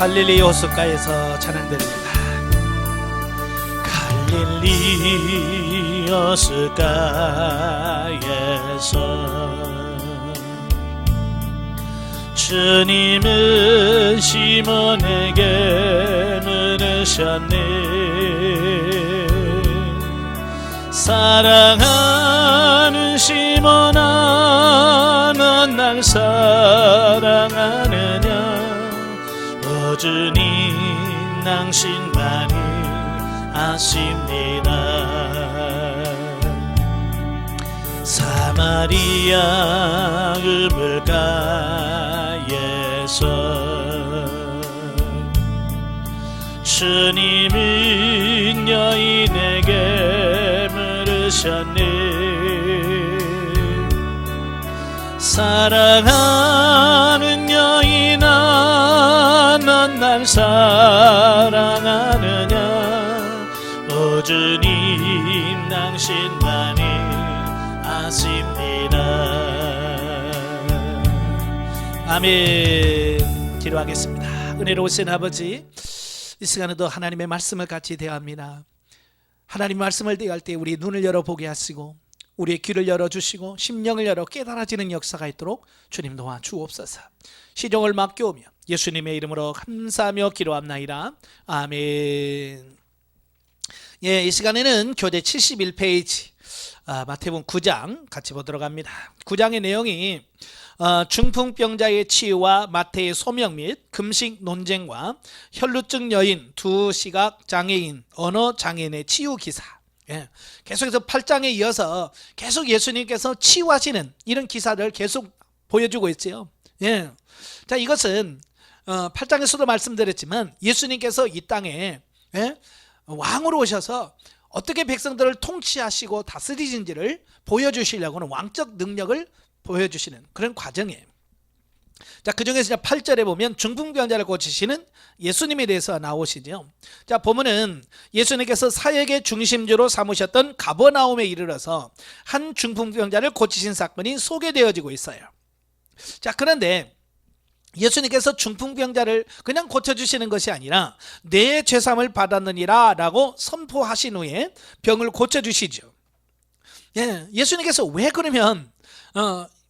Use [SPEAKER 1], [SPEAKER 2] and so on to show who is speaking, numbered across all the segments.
[SPEAKER 1] 갈릴리 호숫가에서 찬양드립니다. 갈릴리 호숫가에서 주님은 시몬에게 물으셨네. 사랑하는 시몬아, 넌 날 사랑하느냐? 주님 당신만이 아십니다. 사마리아 그물가에서 주님은 여인에게 물으셨네. 사랑하는 여인아, 넌 날 사랑하느냐? 오 주님 당신만이 아십니다. 아멘. 기도하겠습니다. 은혜로우신 아버지, 이 시간에도 하나님의 말씀을 같이 대합니다. 하나님의 말씀을 대할 때 우리 눈을 열어보게 하시고 우리의 귀를 열어주시고 심령을 열어 깨달아지는 역사가 있도록 주님 도와주옵소서. 시종을 맡겨오며 예수님의 이름으로 감사하며 기도합나이다. 아멘. 이 시간에는 교재 71페이지 마태복음 9장 같이 보도록 합니다. 9장의 내용이 중풍병자의 치유와 마태의 소명 및 금식 논쟁과 혈루증 여인, 두 시각 장애인, 언어 장애인의 치유 기사. 계속해서 8장에 이어서 계속 예수님께서 치유하시는 이런 기사를 계속 보여주고 있어요. 자, 이것은 8장에서도 말씀드렸지만 예수님께서 이 땅에 왕으로 오셔서 어떻게 백성들을 통치하시고 다스리신지를 보여주시려고 하는 왕적 능력을 보여주시는 그런 과정이에요. 자, 그 중에서 8절에 보면 중풍병자를 고치시는 예수님에 대해서 나오시죠. 자, 보면은 예수님께서 사역의 중심주로 삼으셨던 가버나움에 이르러서 한 중풍병자를 고치신 사건이 소개되어지고 있어요. 자, 그런데 예수님께서 중풍병자를 그냥 고쳐주시는 것이 아니라 내 죄사함을 받았느니라 라고 선포하신 후에 병을 고쳐주시죠. 예수님께서 왜 그러면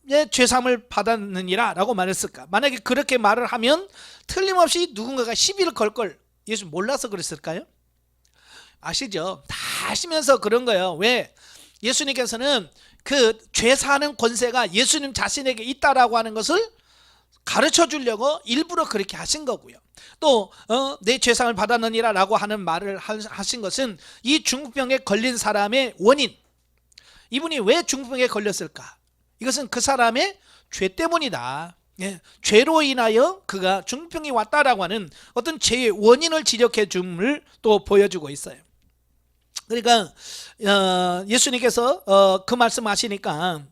[SPEAKER 1] 내 죄사함을 받았느니라 라고 말했을까? 만약에 그렇게 말을 하면 틀림없이 누군가가 시비를 걸 걸 예수 몰라서 그랬을까요? 아시죠? 다 아시면서 그런 거예요. 왜? 예수님께서는 그 죄사하는 권세가 예수님 자신에게 있다라고 하는 것을 가르쳐 주려고 일부러 그렇게 하신 거고요. 또 내 죄사함을 받았느니라 라고 하는 말을 하신 것은 이 중풍병에 걸린 사람의 원인, 이분이 왜 중풍병에 걸렸을까? 이것은 그 사람의 죄 때문이다. 죄로 인하여 그가 중풍이 왔다라고 하는 어떤 죄의 원인을 지적해 줌을 또 보여주고 있어요. 그러니까 예수님께서 그 말씀하시니까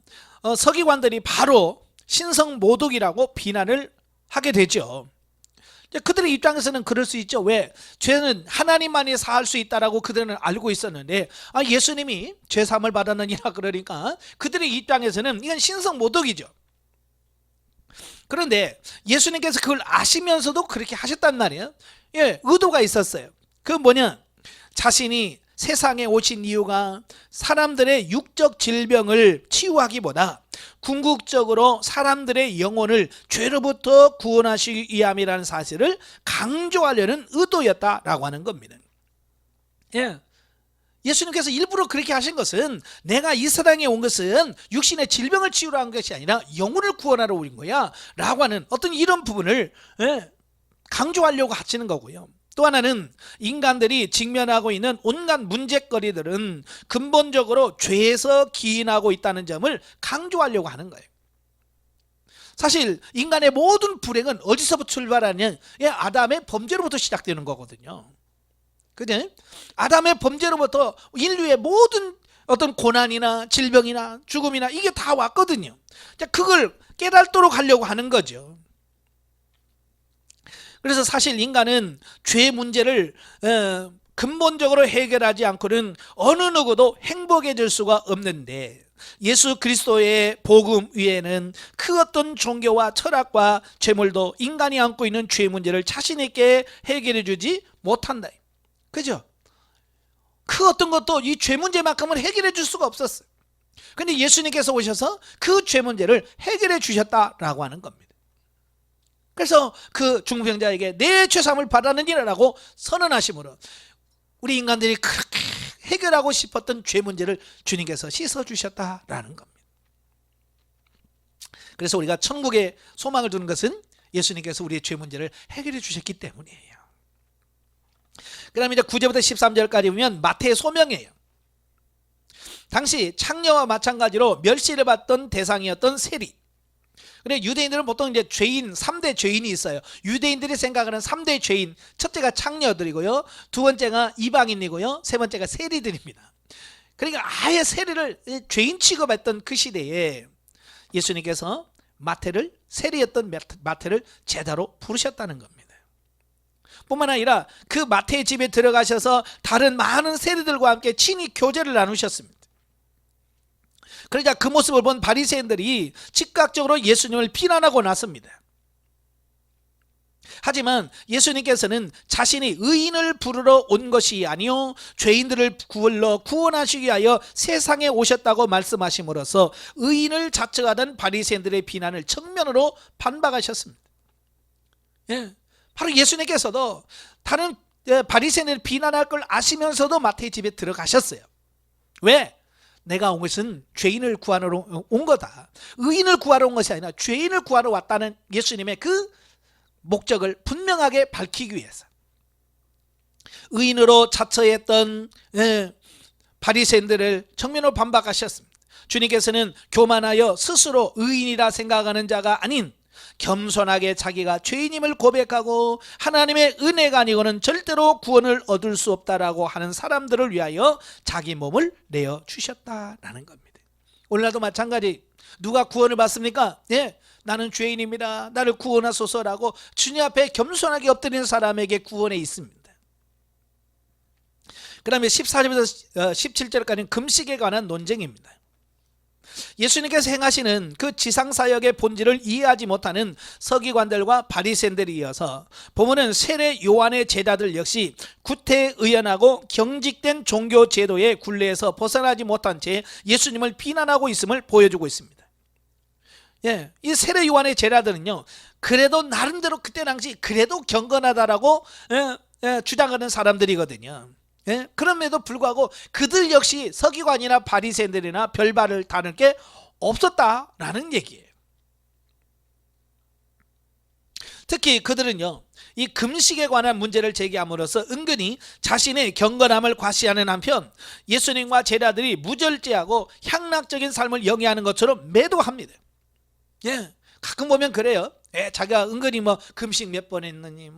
[SPEAKER 1] 서기관들이 바로 신성모독이라고 비난을 하게 되죠. 그들의 입장에서는 그럴 수 있죠. 왜? 죄는 하나님만이 사할 수 있다라고 그들은 알고 있었는데 예수님이 죄사함을 받았느니라 그러니까 그들의 입장에서는 이건 신성모독이죠. 그런데 예수님께서 그걸 아시면서도 그렇게 하셨단 말이에요. 의도가 있었어요. 그 뭐냐? 자신이 세상에 오신 이유가 사람들의 육적 질병을 치유하기보다 궁극적으로 사람들의 영혼을 죄로부터 구원하시기 위함이라는 사실을 강조하려는 의도였다라고 하는 겁니다. 예수님께서 일부러 그렇게 하신 것은 내가 이 세상에 온 것은 육신의 질병을 치유로 한 것이 아니라 영혼을 구원하러 온 거야 라고 하는 어떤 이런 부분을 강조하려고 하시는 거고요. 또 하나는 인간들이 직면하고 있는 온갖 문제거리들은 근본적으로 죄에서 기인하고 있다는 점을 강조하려고 하는 거예요. 사실 인간의 모든 불행은 어디서부터 출발하냐? 아담의 범죄로부터 시작되는 거거든요. 그죠? 아담의 범죄로부터 인류의 모든 어떤 고난이나 질병이나 죽음이나 이게 다 왔거든요. 그걸 깨닫도록 하려고 하는 거죠. 그래서 사실 인간은 죄 문제를 근본적으로 해결하지 않고는 어느 누구도 행복해질 수가 없는데, 예수 그리스도의 복음 위에는 그 어떤 종교와 철학과 죄물도 인간이 안고 있는 죄 문제를 자신 있게 해결해 주지 못한다. 그죠? 그 어떤 것도 이 죄 문제만큼은 해결해 줄 수가 없었어요. 근데 예수님께서 오셔서 그 죄 문제를 해결해 주셨다라고 하는 겁니다. 그래서 그 중풍병자에게 내 죄사함을 받았느니라고 선언하심으로 우리 인간들이 그렇게 해결하고 싶었던 죄 문제를 주님께서 씻어주셨다라는 겁니다. 그래서 우리가 천국에 소망을 두는 것은 예수님께서 우리의 죄 문제를 해결해 주셨기 때문이에요. 그 다음에 이제 9절부터 13절까지 보면 마태의 소명이에요. 당시 창녀와 마찬가지로 멸시를 받던 대상이었던 세리. 근데 유대인들은 보통 이제 죄인, 3대 죄인이 있어요. 유대인들이 생각하는 3대 죄인, 첫째가 창녀들이고요, 두 번째가 이방인이고요, 세 번째가 세리들입니다. 그러니까 아예 세리를 죄인 취급했던 그 시대에 예수님께서 마태를, 세리였던 마태를 제자로 부르셨다는 겁니다. 뿐만 아니라 그 마태의 집에 들어가셔서 다른 많은 세리들과 함께 친히 교제를 나누셨습니다. 그러자 그 모습을 본 바리새인들이 즉각적으로 예수님을 비난하고 났습니다. 하지만 예수님께서는 자신이 의인을 부르러 온 것이 아니요 죄인들을 구원하시기 위하여 세상에 오셨다고 말씀하심으로써 의인을 자처하던 바리새인들의 비난을 정면으로 반박하셨습니다. 예, 바로 예수님께서도 다른 바리새인을 비난할 걸 아시면서도 마태의 집에 들어가셨어요. 왜? 내가 온 것은 죄인을 구하러 온 거다. 의인을 구하러 온 것이 아니라 죄인을 구하러 왔다는 예수님의 그 목적을 분명하게 밝히기 위해서 의인으로 자처했던 바리새인들을 정면으로 반박하셨습니다. 주님께서는 교만하여 스스로 의인이라 생각하는 자가 아닌 겸손하게 자기가 죄인임을 고백하고 하나님의 은혜가 아니고는 절대로 구원을 얻을 수 없다라고 하는 사람들을 위하여 자기 몸을 내어주셨다라는 겁니다. 오늘날도 마찬가지. 누가 구원을 받습니까? 예, 나는 죄인입니다, 나를 구원하소서라고 주님 앞에 겸손하게 엎드리는 사람에게 구원에 있습니다. 그 다음에 14절부터 17절까지는 금식에 관한 논쟁입니다. 예수님께서 행하시는 그 지상사역의 본질을 이해하지 못하는 서기관들과 바리새인들이 이어서 본문은 세례 요한의 제자들 역시 구태의연하고 경직된 종교 제도의 굴레에서 벗어나지 못한 채 예수님을 비난하고 있음을 보여주고 있습니다. 예, 이 세례 요한의 제자들은요, 그래도 나름대로 그때 당시 그래도 경건하다라고 주장하는 사람들이거든요. 예? 그럼에도 불구하고 그들 역시 서기관이나 바리새인들이나 별바를 다를 게 없었다라는 얘기예요. 특히 그들은요, 이 금식에 관한 문제를 제기함으로써 은근히 자신의 경건함을 과시하는 한편 예수님과 제자들이 무절제하고 향락적인 삶을 영위하는 것처럼 매도합니다. 예, 가끔 보면 그래요. 예, 자기가 은근히 뭐 금식 몇 번 했느니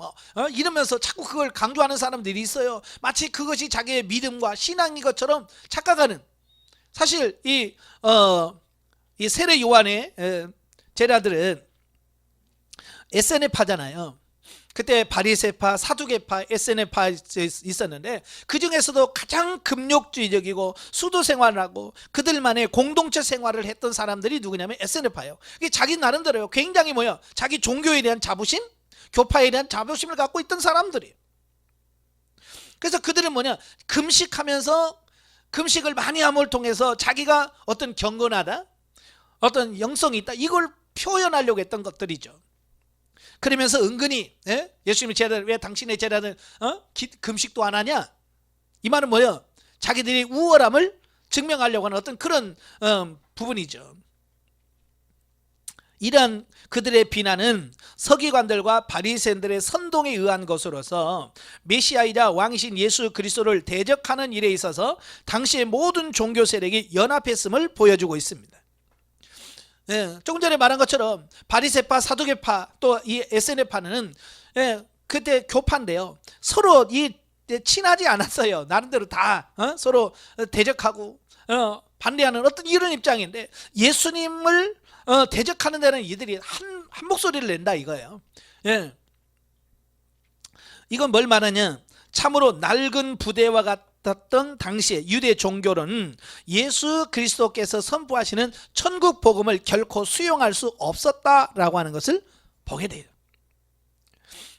[SPEAKER 1] 이러면서 자꾸 그걸 강조하는 사람들이 있어요. 마치 그것이 자기의 믿음과 신앙인 것처럼 착각하는. 사실 이 세례 요한의 제자들은 SNF파잖아요. 그때 바리새파, 사두개파, SNF파 있었는데 그 중에서도 가장 금욕주의적이고 수도 생활을 하고 그들만의 공동체 생활을 했던 사람들이 누구냐면 SNF파예요. 자기 나름대로요, 굉장히 자기 종교에 대한 자부심, 교파에 대한 자부심을 갖고 있던 사람들이에요. 그래서 그들은 금식하면서 금식을 많이 함을 통해서 자기가 어떤 경건하다, 어떤 영성이 있다, 이걸 표현하려고 했던 것들이죠. 그러면서 은근히 예수님의 제자들, 왜 당신의 제자들 금식도 안 하냐? 이 말은 뭐예요? 자기들이 우월함을 증명하려고 하는 어떤 그런 부분이죠. 이런 그들의 비난은 서기관들과 바리새인들의 선동에 의한 것으로서 메시아이자 왕이신 예수 그리스도를 대적하는 일에 있어서 당시의 모든 종교 세력이 연합했음을 보여주고 있습니다. 예, 조금 전에 말한 것처럼 바리새파, 사두개파, 또 이 SNF파는 그때 교파인데요, 서로 친하지 않았어요. 나름대로 다 서로 대적하고 반대하는 어떤 이런 입장인데 예수님을 대적하는 데는 이들이 한 목소리를 낸다 이거예요. 예. 이건 뭘 말하냐? 참으로 낡은 부대와 같았던 당시의 유대 종교는 예수 그리스도께서 선포하시는 천국 복음을 결코 수용할 수 없었다라고 하는 것을 보게 돼요.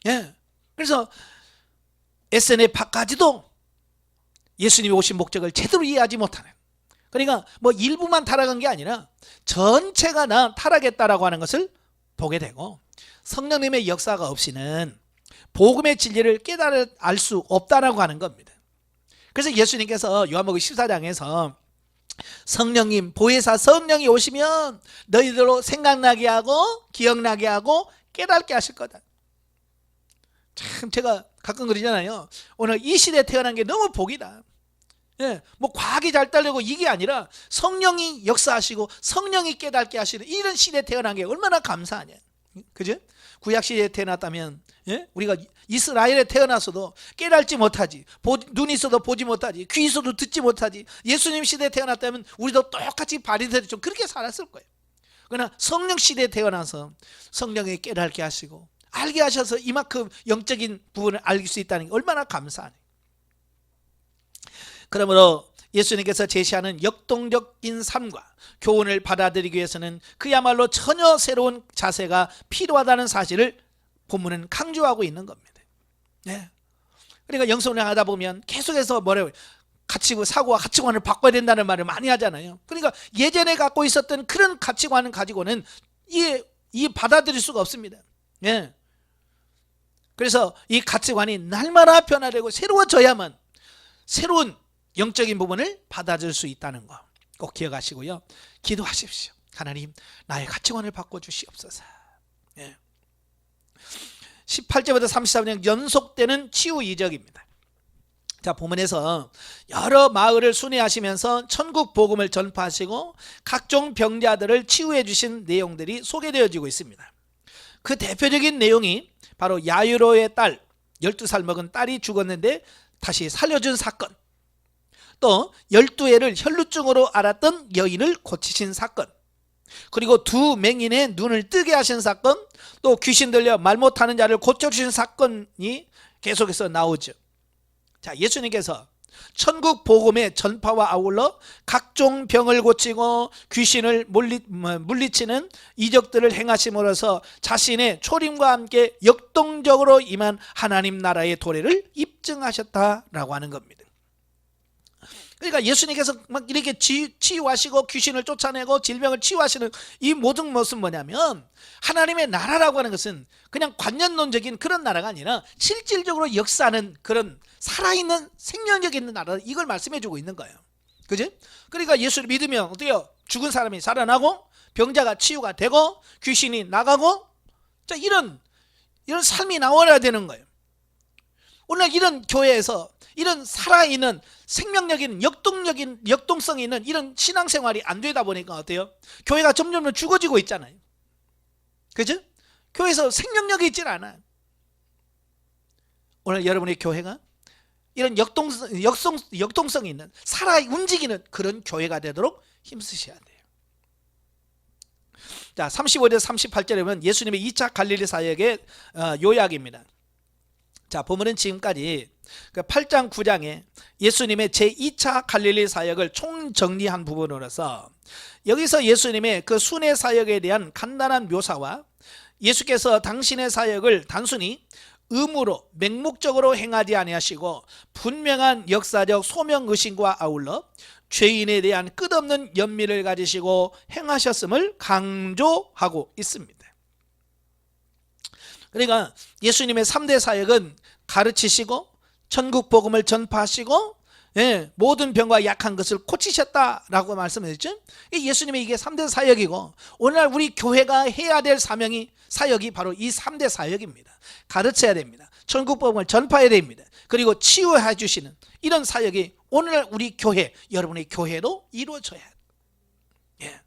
[SPEAKER 1] 예. 그래서 SNS까지도 예수님이 오신 목적을 제대로 이해하지 못하는, 그러니까 뭐 일부만 타락한 게 아니라 전체가 다 타락했다라고 하는 것을 보게 되고, 성령님의 역사가 없이는 복음의 진리를 깨달아 알 수 없다라고 하는 겁니다. 그래서 예수님께서 요한복음 14장에서 성령님, 보혜사 성령이 오시면 너희들로 생각나게 하고 기억나게 하고 깨닫게 하실 거다. 참 제가 가끔 그러잖아요. 오늘 이 시대에 태어난 게 너무 복이다. 예, 뭐 과학이 잘 따르고 이게 아니라 성령이 역사하시고 성령이 깨닫게 하시는 이런 시대에 태어난 게 얼마나 감사하냐. 그죠? 구약 시대에 태어났다면, 예? 우리가 이스라엘에 태어나서도 깨닫지 못하지, 눈이 있어도 보지 못하지, 귀 있어도 듣지 못하지. 예수님 시대에 태어났다면 우리도 똑같이 바리새인들이 좀 그렇게 살았을 거예요. 그러나 성령 시대에 태어나서 성령이 깨닫게 하시고 알게 하셔서 이만큼 영적인 부분을 알 수 있다는 게 얼마나 감사하네. 그러므로 예수님께서 제시하는 역동적인 삶과 교훈을 받아들이기 위해서는 그야말로 전혀 새로운 자세가 필요하다는 사실을 본문은 강조하고 있는 겁니다. 네. 그러니까 영성을 하다 보면 계속해서 뭐래요? 사고와 가치관을 바꿔야 된다는 말을 많이 하잖아요. 그러니까 예전에 갖고 있었던 그런 가치관을 가지고는 이 받아들일 수가 없습니다. 예. 그래서 이 가치관이 날마다 변화되고 새로워져야만 새로운 영적인 부분을 받아줄 수 있다는 거 꼭 기억하시고요. 기도하십시오. 하나님, 나의 가치관을 바꿔주시옵소서. 예. 18절부터 33절 연속되는 치유 이적입니다. 자, 본문에서 여러 마을을 순회하시면서 천국 복음을 전파하시고 각종 병자들을 치유해 주신 내용들이 소개되어지고 있습니다. 그 대표적인 내용이 바로 야이로의 딸, 12살 먹은 딸이 죽었는데 다시 살려준 사건, 또 12해를 혈루증으로 앓았던 여인을 고치신 사건, 그리고 두 맹인의 눈을 뜨게 하신 사건, 또 귀신 들려 말 못하는 자를 고쳐주신 사건이 계속해서 나오죠. 자, 예수님께서 천국 복음의 전파와 아울러 각종 병을 고치고 귀신을 물리치는 이적들을 행하심으로써 자신의 초림과 함께 역동적으로 임한 하나님 나라의 도래를 입증하셨다라고 하는 겁니다. 그러니까 예수님께서 막 이렇게 치유하시고 귀신을 쫓아내고 질병을 치유하시는 이 모든 모습은 뭐냐면, 하나님의 나라라고 하는 것은 그냥 관념론적인 그런 나라가 아니라 실질적으로 역사하는 그런 살아있는 생명력 있는 나라, 이걸 말씀해 주고 있는 거예요. 그죠? 그러니까 예수를 믿으면 어때요? 죽은 사람이 살아나고 병자가 치유가 되고 귀신이 나가고, 자, 이런 삶이 나와야 되는 거예요. 오늘 이런 교회에서 이런 살아있는 생명력 있는 역동성이 있는 이런 신앙생활이 안 되다 보니까 어때요? 교회가 점점 죽어지고 있잖아요. 그죠? 교회에서 생명력이 있질 않아요. 오늘 여러분의 교회가 이런 역동성이 있는 살아 움직이는 그런 교회가 되도록 힘쓰셔야 돼요. 자, 35절 38절에 보면 예수님의 2차 갈릴리 사역의 요약입니다. 자, 본문은 지금까지 그 8장 9장에 예수님의 제2차 갈릴리 사역을 총정리한 부분으로서, 여기서 예수님의 그 순회 사역에 대한 간단한 묘사와 예수께서 당신의 사역을 단순히 의무로 맹목적으로 행하지 아니하시고 분명한 역사적 소명의식과 아울러 죄인에 대한 끝없는 연민을 가지시고 행하셨음을 강조하고 있습니다. 그러니까 예수님의 3대 사역은 가르치시고 천국 복음을 전파하시고, 예, 모든 병과 약한 것을 고치셨다라고 말씀했죠. 예수님의 이게 3대 사역이고, 오늘날 우리 교회가 해야 될 사역이 바로 이 3대 사역입니다. 가르쳐야 됩니다. 천국 복음을 전파해야 됩니다. 그리고 치유해 주시는 이런 사역이 오늘날 우리 교회, 여러분의 교회도 이루어져야 해요. 예.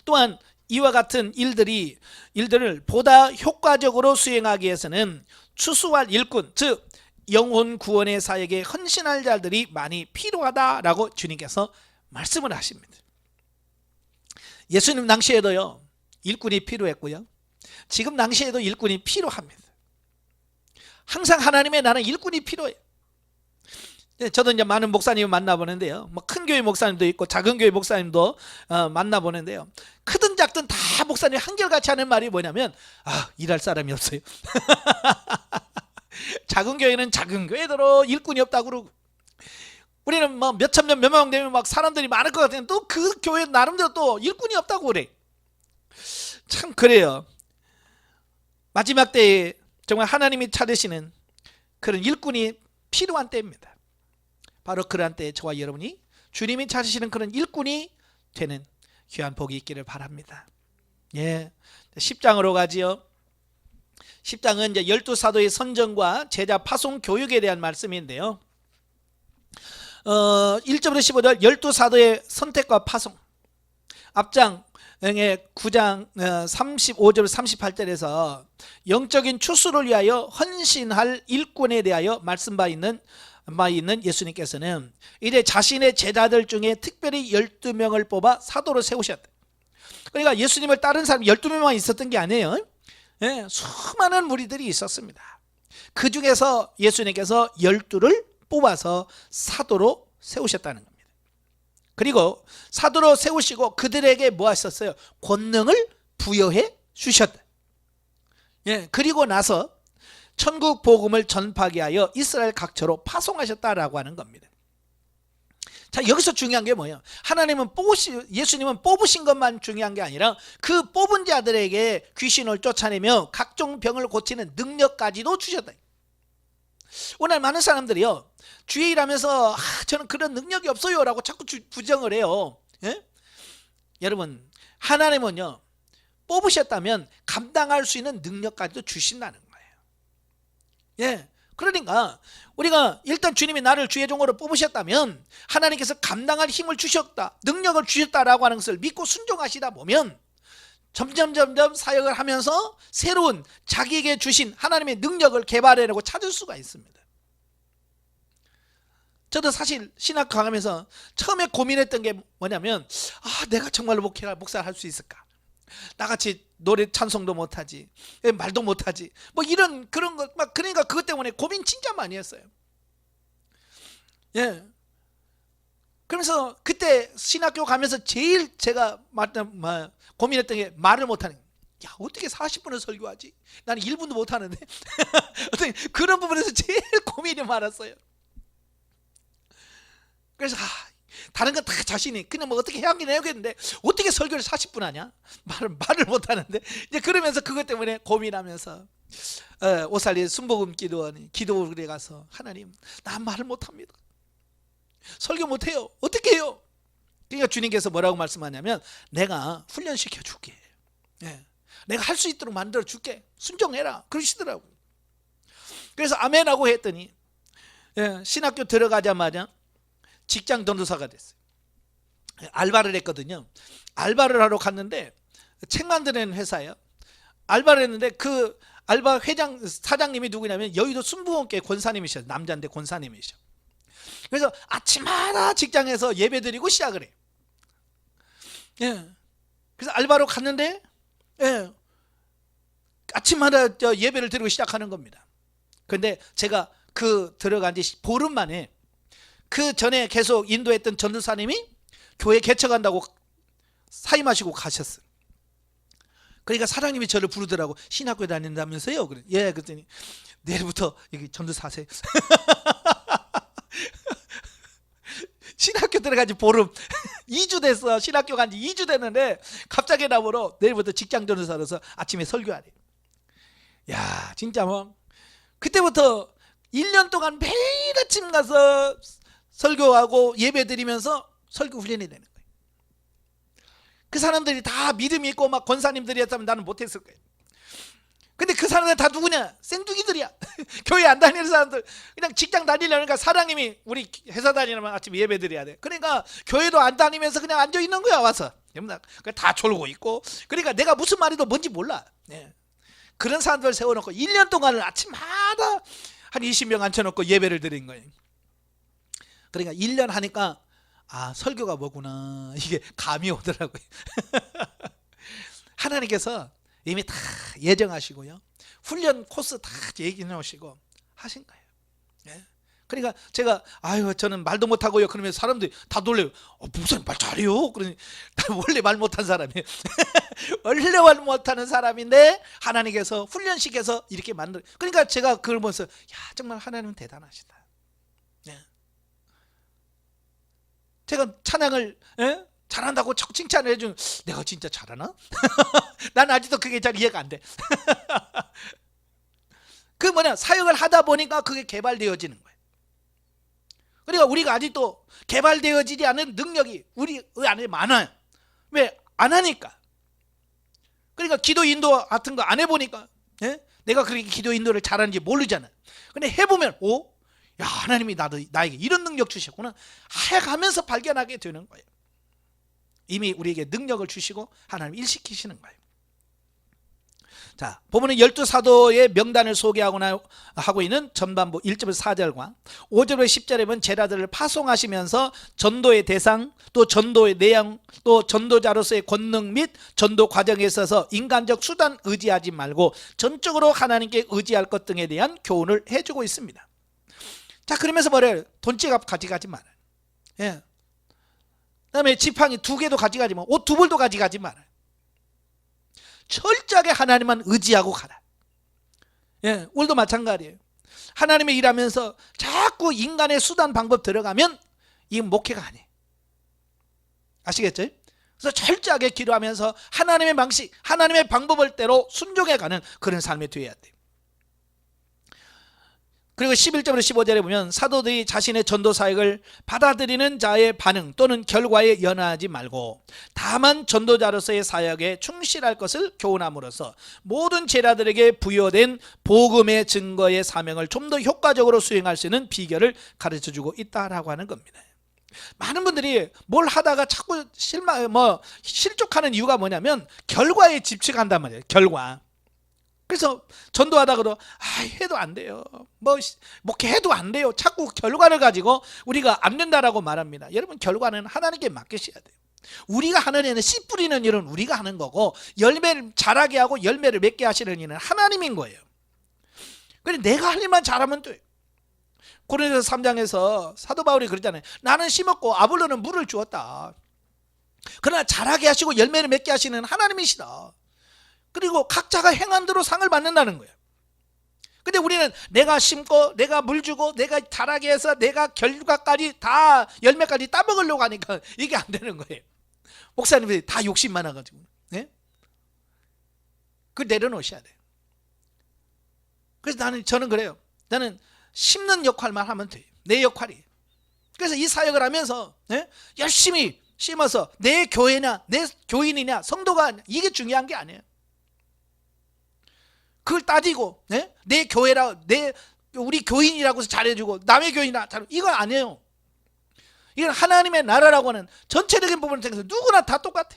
[SPEAKER 1] 또한 이와 같은 일들을 보다 효과적으로 수행하기 위해서는 추수할 일꾼, 즉 영혼 구원의 사역에 헌신할 자들이 많이 필요하다라고 주님께서 말씀을 하십니다. 예수님 당시에도요, 일꾼이 필요했고요, 지금 당시에도 일꾼이 필요합니다. 항상 하나님의 나라는 일꾼이 필요해요. 저도 이제 많은 목사님을 만나보는데요. 뭐 큰 교회 목사님도 있고 작은 교회 목사님도 만나보는데요. 크든 작든 다 목사님 한결같이 하는 말이 뭐냐면, 일할 사람이 없어요. 작은 교회는 작은 교회대로 일꾼이 없다고 그러고, 우리는 뭐 몇천 명, 몇만 명 되면 막 사람들이 많을 것 같으면 또 그 교회 나름대로 또 일꾼이 없다고 그래. 참 그래요. 마지막 때에 정말 하나님이 찾으시는 그런 일꾼이 필요한 때입니다. 바로 그러한 때에 저와 여러분이 주님이 찾으시는 그런 일꾼이 되는 귀한 복이 있기를 바랍니다. 10장으로 가지요. 10장은 이제 12사도의 선정과 제자 파송 교육에 대한 말씀인데요. 1절부터 15절 12사도의 선택과 파송. 앞장 9장 35절 38절에서 영적인 추수를 위하여 헌신할 일꾼에 대하여 말씀 바 있는 예수님께서는 이제 자신의 제자들 중에 특별히 12명을 뽑아 사도로 세우셨다. 그러니까 예수님을 따른 사람이 12명만 있었던 게 아니에요. 수많은 무리들이 있었습니다. 그 중에서 예수님께서 12를 뽑아서 사도로 세우셨다는 겁니다. 그리고 사도로 세우시고 그들에게 뭐 하셨어요? 권능을 부여해 주셨다. 그리고 나서 천국 복음을 전파하게 하여 이스라엘 각처로 파송하셨다라고 하는 겁니다. 자, 여기서 중요한 게 뭐예요? 예수님은 뽑으신 것만 중요한 게 아니라 그 뽑은 자들에게 귀신을 쫓아내며 각종 병을 고치는 능력까지도 주셨다. 오늘 많은 사람들이요, 주의 일하면서 저는 그런 능력이 없어요 라고 자꾸 부정을 해요. 여러분, 하나님은요, 뽑으셨다면 감당할 수 있는 능력까지도 주신다는 거예요. 그러니까 우리가 일단 주님이 나를 주의 종으로 뽑으셨다면 하나님께서 감당할 힘을 주셨다, 능력을 주셨다라고 하는 것을 믿고 순종하시다 보면 점점 사역을 하면서 새로운 자기에게 주신 하나님의 능력을 개발해내고 찾을 수가 있습니다. 저도 사실 신학교 가면서 처음에 고민했던 게 뭐냐면, 내가 정말로 목사를 할 수 있을까? 나같이 노래 찬송도 못하지, 말도 못하지, 뭐 이런 그런 것 막, 그러니까 그것 때문에 고민 진짜 많이 했어요. 그러면서 그때 신학교 가면서 제일 제가 고민했던 게 말을 못하는 거예요. 야, 어떻게 40분을 설교하지? 나는 1분도 못하는데. 어떻게 그런 부분에서 제일 고민이 많았어요. 그래서 다른 건 다 자신이 그냥 뭐 어떻게 해야긴 해야겠는데 어떻게 설교를 40분 하냐? 말을 못하는데. 이제 그러면서 그것 때문에 고민하면서 오살리 순복음 기도원에 가서, 하나님, 나 말을 못합니다. 설교 못해요. 어떻게 해요? 그러니까 주님께서 뭐라고 말씀하냐면, 내가 훈련시켜 줄게. 내가 할 수 있도록 만들어 줄게. 순종해라. 그러시더라고요. 그래서 아멘하고 했더니 신학교 들어가자마자 직장 전도사가 됐어요. 알바를 했거든요. 알바를 하러 갔는데 책 만드는 회사예요. 알바를 했는데 그 알바 사장님이 누구냐면 여의도 순복음교회 권사님이셔. 남자인데 권사님이셔. 그래서 아침마다 직장에서 예배 드리고 시작을 해요. 그래서 알바로 갔는데 아침마다 예배를 드리고 시작하는 겁니다. 그런데 제가 들어간 지 보름 만에 그 전에 계속 인도했던 전도사님이 교회 개척한다고 사임하시고 가셨어요. 그러니까 사장님이 저를 부르더라고. 신학교 다닌다면서요? 그래. 그랬더니 내일부터 여기 전도사 하세요. 신학교 들어간 지 보름 2주 됐어. 신학교 간 지 2주 됐는데 갑자기 나보러 내일부터 직장 전도사로서 아침에 설교하래. 야, 진짜 뭐 그때부터 1년 동안 매일 아침 가서 설교하고 예배 드리면서 설교 훈련이 되는 거예요. 그 사람들이 다 믿음이 있고 막 권사님들이었다면 나는 못했을 거예요. 근데 그 사람들 다 누구냐? 생뚱이들이야. 교회 안 다니는 사람들. 그냥 직장 다니려니까 사장님이 우리 회사 다니려면 아침 예배 드려야 돼. 그러니까 교회도 안 다니면서 그냥 앉아 있는 거야. 와서 다 졸고 있고. 그러니까 내가 무슨 말이도 뭔지 몰라. 그런 사람들 세워놓고 1년 동안을 아침마다 한 20명 앉혀놓고 예배를 드린 거예요. 그러니까 1년 하니까 설교가 뭐구나, 이게 감이 오더라고요. 하나님께서 이미 다 예정하시고요, 훈련 코스 다 얘기해 놓으시고 하신 거예요. 그러니까 제가 아유 저는 말도 못하고요 그러면 사람들이 다 놀래요. 목사님 말 잘해요. 그러니 나 원래 말 못한 사람이에요. 원래 말 못하는 사람인데 하나님께서 훈련시켜서 이렇게 만들. 그러니까 제가 그걸 보면서 야 정말 하나님은 대단하시다. 네. 제가 찬양을 잘한다고 자꾸 칭찬을 해주면 내가 진짜 잘하나? 난 아직도 그게 잘 이해가 안 돼. 그 뭐냐 사역을 하다 보니까 그게 개발되어지는 거예요. 그러니까 우리가 아직도 개발되어지지 않은 능력이 우리 안에 많아요. 왜? 안 하니까. 그러니까 기도 인도 같은 거 안 해보니까 내가 그렇게 기도 인도를 잘하는지 모르잖아요. 근데 해보면 야 하나님이 나에게 이런 능력 주셨구나 해가면서 발견하게 되는 거예요. 이미 우리에게 능력을 주시고 하나님 일시키시는 거예요. 자, 보면은 12사도의 명단을 소개하고 있는 전반부 1절에서 4절과 5절에서 10절에 보면 제자들을 파송하시면서 전도의 대상, 또 전도의 내용, 또 전도자로서의 권능 및 전도 과정에 있어서 인간적 수단 의지하지 말고 전적으로 하나님께 의지할 것 등에 대한 교훈을 해주고 있습니다. 자, 그러면서 뭐래요? 돈지갑 가져가지 말아요. 예. 그다음에 지팡이 2개도 가져가지 마. 옷 2벌도 가져가지 말아요. 철저하게 하나님만 의지하고 가라. 예, 오늘도 마찬가지예요. 하나님의 일하면서 자꾸 인간의 수단 방법 들어가면 이건 목회가 아니에요. 아시겠죠? 그래서 철저하게 기도하면서 하나님의 방식, 하나님의 방법을 대로 순종해가는 그런 삶이 되어야 돼요. 그리고 11절부터 15절에 보면 사도들이 자신의 전도 사역을 받아들이는 자의 반응 또는 결과에 연연하지 말고 다만 전도자로서의 사역에 충실할 것을 교훈함으로써 모든 제자들에게 부여된 복음의 증거의 사명을 좀 더 효과적으로 수행할 수 있는 비결을 가르쳐주고 있다라고 하는 겁니다. 많은 분들이 뭘 하다가 자꾸 실족하는 이유가 뭐냐면 결과에 집착한단 말이에요. 결과. 그래서 전도하다가도 해도 안 돼요. 목회해도 안 돼요. 자꾸 결과를 가지고 우리가 안 된다라고 말합니다. 여러분 결과는 하나님께 맡기셔야 돼요. 우리가 하는 일은 씨 뿌리는 일은 우리가 하는 거고 열매를 자라게 하고 열매를 맺게 하시는 일은 하나님인 거예요. 그런데 내가 할 일만 잘하면 돼요. 고린도서 3장에서 사도 바울이 그러잖아요. 나는 심었고 아볼로는 물을 주었다. 그러나 자라게 하시고 열매를 맺게 하시는 하나님이시다. 그리고 각자가 행한 대로 상을 받는다는 거예요. 근데 우리는 내가 심고 내가 물 주고 내가 자라게 해서 내가 결과까지 다 열매까지 따먹으려고 하니까 이게 안 되는 거예요. 목사님들이 다 욕심 많아가지고 그 내려놓으셔야 돼요. 그래서 저는 그래요. 나는 심는 역할만 하면 돼요. 내 역할이. 그래서 이 사역을 하면서 열심히 심어서 내 교회나 내 교인이냐 성도가 이게 중요한 게 아니에요. 그걸 따지고 내 교회라 우리 교인이라고 해서 잘해주고 남의 교인이라 잘해주고 이건 아니에요. 이건 하나님의 나라라고 하는 전체적인 부분을 통해서 누구나 다 똑같아.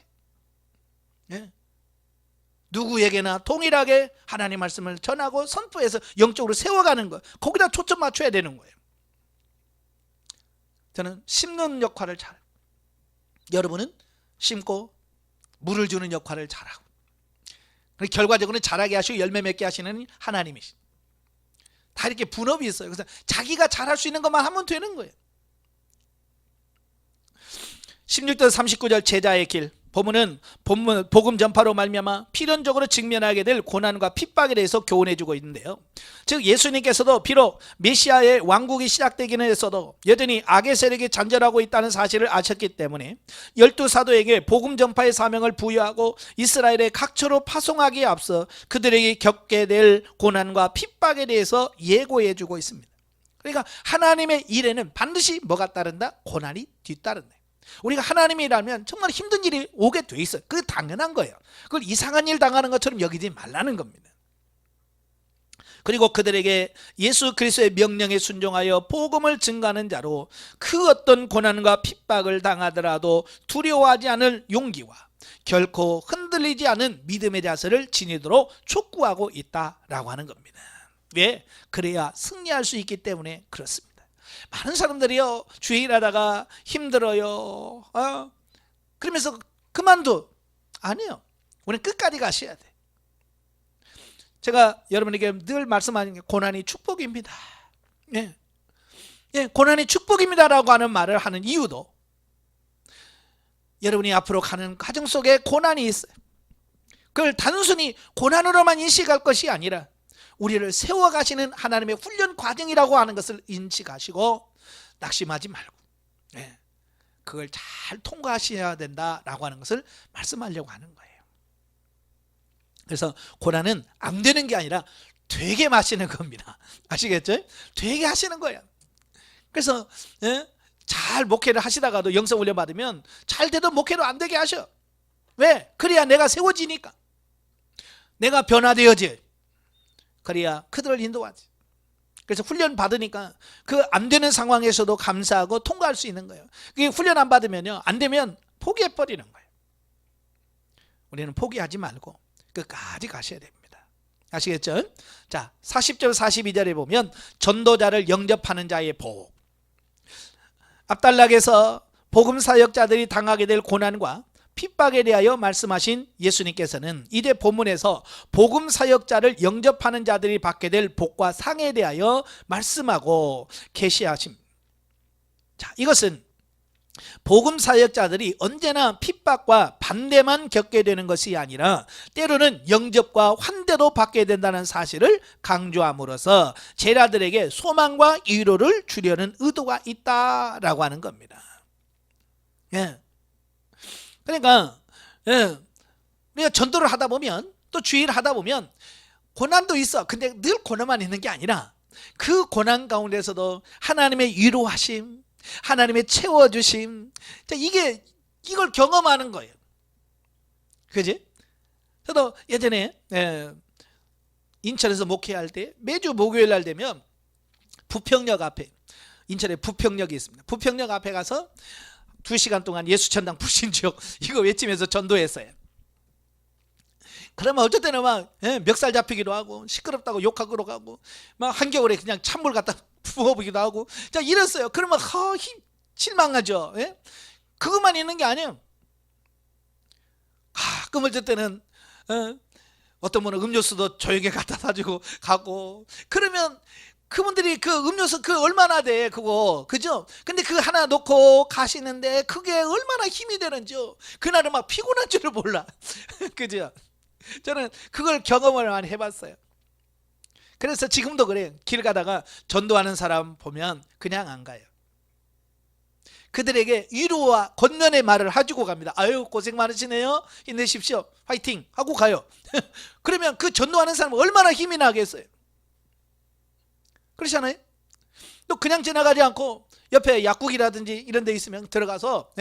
[SPEAKER 1] 누구에게나 동일하게 하나님 말씀을 전하고 선포해서 영적으로 세워가는 거 거기다 초점 맞춰야 되는 거예요. 저는 심는 역할을 잘 여러분은 심고 물을 주는 역할을 잘하고 결과적으로는 자라게 하시고 열매 맺게 하시는 하나님이시. 다 이렇게 분업이 있어요. 그래서 자기가 잘할 수 있는 것만 하면 되는 거예요. 16절 39절 제자의 길 보면은 복음 전파로 말미암아 필연적으로 직면하게 될 고난과 핍박에 대해서 교훈해주고 있는데요. 즉 예수님께서도 비록 메시아의 왕국이 시작되기는 했어도 여전히 악의 세력이 잔존하고 있다는 사실을 아셨기 때문에 12사도에게 복음 전파의 사명을 부여하고 이스라엘의 각처로 파송하기에 앞서 그들에게 겪게 될 고난과 핍박에 대해서 예고해주고 있습니다. 그러니까 하나님의 일에는 반드시 뭐가 따른다? 고난이 뒤따른다. 우리가 하나님이라면 정말 힘든 일이 오게 돼 있어요. 그게 당연한 거예요. 그걸 이상한 일 당하는 것처럼 여기지 말라는 겁니다. 그리고 그들에게 예수 그리스도의 명령에 순종하여 복음을 증거하는 자로 그 어떤 고난과 핍박을 당하더라도 두려워하지 않을 용기와 결코 흔들리지 않은 믿음의 자세를 지니도록 촉구하고 있다라고 하는 겁니다. 왜? 그래야 승리할 수 있기 때문에 그렇습니다. 많은 사람들이요 주의 일하다가 힘들어요 그러면서 그만둬. 아니에요. 우리는 끝까지 가셔야 돼. 제가 여러분에게 늘 말씀하는 게 고난이 축복입니다. 예, 고난이 축복입니다라고 하는 말을 하는 이유도 여러분이 앞으로 가는 과정 속에 고난이 있어요. 그걸 단순히 고난으로만 인식할 것이 아니라 우리를 세워가시는 하나님의 훈련 과정이라고 하는 것을 인식하시고 낙심하지 말고 그걸 잘 통과하셔야 된다라고 하는 것을 말씀하려고 하는 거예요. 그래서 고난은 안 되는 게 아니라 되게 마시는 겁니다. 아시겠죠? 되게 하시는 거예요. 그래서 잘 목회를 하시다가도 영성 훈련 받으면 잘 돼도 목회로 안 되게 하셔. 왜? 그래야 내가 세워지니까. 내가 변화되어지. 그래야 그들을 인도하지. 그래서 훈련 받으니까 그 안 되는 상황에서도 감사하고 통과할 수 있는 거예요. 그게 훈련 안 받으면요, 안 되면 포기해 버리는 거예요. 우리는 포기하지 말고 끝까지 가셔야 됩니다. 아시겠죠? 자, 40절 42절에 보면 전도자를 영접하는 자의 복. 압달락에서 복음 사역자들이 당하게 될 고난과 핍박에 대하여 말씀하신 예수님께서는 이제 본문에서 복음 사역자를 영접하는 자들이 받게 될 복과 상에 대하여 말씀하고 계시하십니다. 자, 이것은 복음 사역자들이 언제나 핍박과 반대만 겪게 되는 것이 아니라 때로는 영접과 환대도 받게 된다는 사실을 강조함으로써 제자들에게 소망과 위로를 주려는 의도가 있다라고 하는 겁니다. 예. 그러니까 우리가 전도를 하다 보면 또 주의를 하다 보면 고난도 있어. 근데 늘 고난만 있는 게 아니라 그 고난 가운데서도 하나님의 위로하심, 하나님의 채워주심, 이걸 경험하는 거예요. 그지? 저도 예전에 인천에서 목회할 때 매주 목요일 날 되면 부평역 앞에, 인천에 부평역이 있습니다. 부평역 앞에 가서 2시간 동안 예수천당 불신지옥 이거 외치면서 전도했어요. 그러면 어쩔 때는 막 멱살 잡히기도 하고 시끄럽다고 욕하기도 하고 막 한겨울에 그냥 찬물 갖다 부어보기도 하고 자 이랬어요. 그러면 실망하죠. 그것만 있는 게 아니에요. 가끔 어쩔 때는 어떤 분은 음료수도 조용히 갖다 사주고 가고 그러면 그분들이 그 음료수 그 얼마나 돼 그거 그죠? 근데 그 하나 놓고 가시는데 그게 얼마나 힘이 되는지요. 그날은 막 피곤한 줄을 몰라. 그죠? 저는 그걸 경험을 많이 해봤어요. 그래서 지금도 그래요. 길 가다가 전도하는 사람 보면 그냥 안 가요. 그들에게 위로와 권면의 말을 해주고 갑니다. 아유 고생 많으시네요. 힘내십시오. 화이팅 하고 가요. 그러면 그 전도하는 사람은 얼마나 힘이 나겠어요. 그렇잖아요. 또 그냥 지나가지 않고 옆에 약국이라든지 이런 데 있으면 들어가서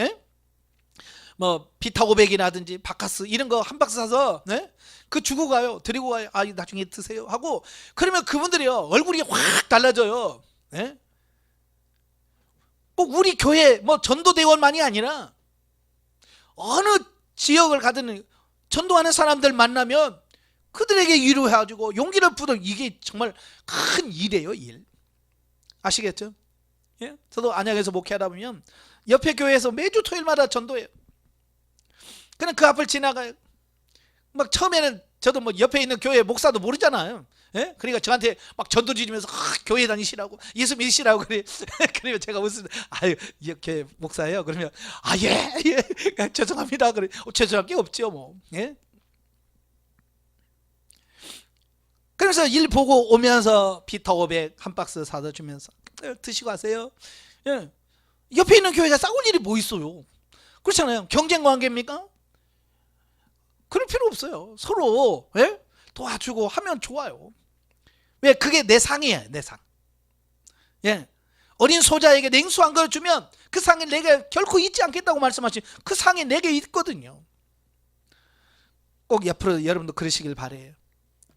[SPEAKER 1] 뭐 비타500이라든지 바카스 이런 거 한 박스 사서 그 주고 가요. 드리고 가요. 아 나중에 드세요 하고 그러면 그분들이요 얼굴이 확 달라져요. 꼭 우리 교회 뭐 전도대원만이 아니라 어느 지역을 가든 전도하는 사람들 만나면 그들에게 위로해주고 용기를 부는 이게 정말 큰 일이에요. 일. 아시겠죠? 예? 저도 안양에서 목회하다 보면 옆에 교회에서 매주 토요일마다 전도해요. 그냥 그 앞을 지나가요. 막 처음에는 저도 뭐 옆에 있는 교회 목사도 모르잖아요. 예? 그러니까 저한테 막 전도 주면서 교회 다니시라고 예수 믿으시라고 그래. 그러면 제가 무슨 아유 이렇게 목사예요. 그러면 예 죄송합니다. 그래 죄송할 게 없죠 뭐. 예? 그래서 일 보고 오면서 비타500 한 박스 사다 주면서 드시고 하세요. 예. 옆에 있는 교회가 싸울 일이 뭐 있어요. 그렇잖아요. 경쟁 관계입니까? 그럴 필요 없어요. 서로 도와주고 하면 좋아요. 왜? 그게 내 상이에요. 내 상. 예. 어린 소자에게 냉수 한 그릇 주면 그 상이 내게 결코 잊지 않겠다고 말씀하신 그 상이 내게 있거든요. 꼭 옆으로 여러분도 그러시길 바라요.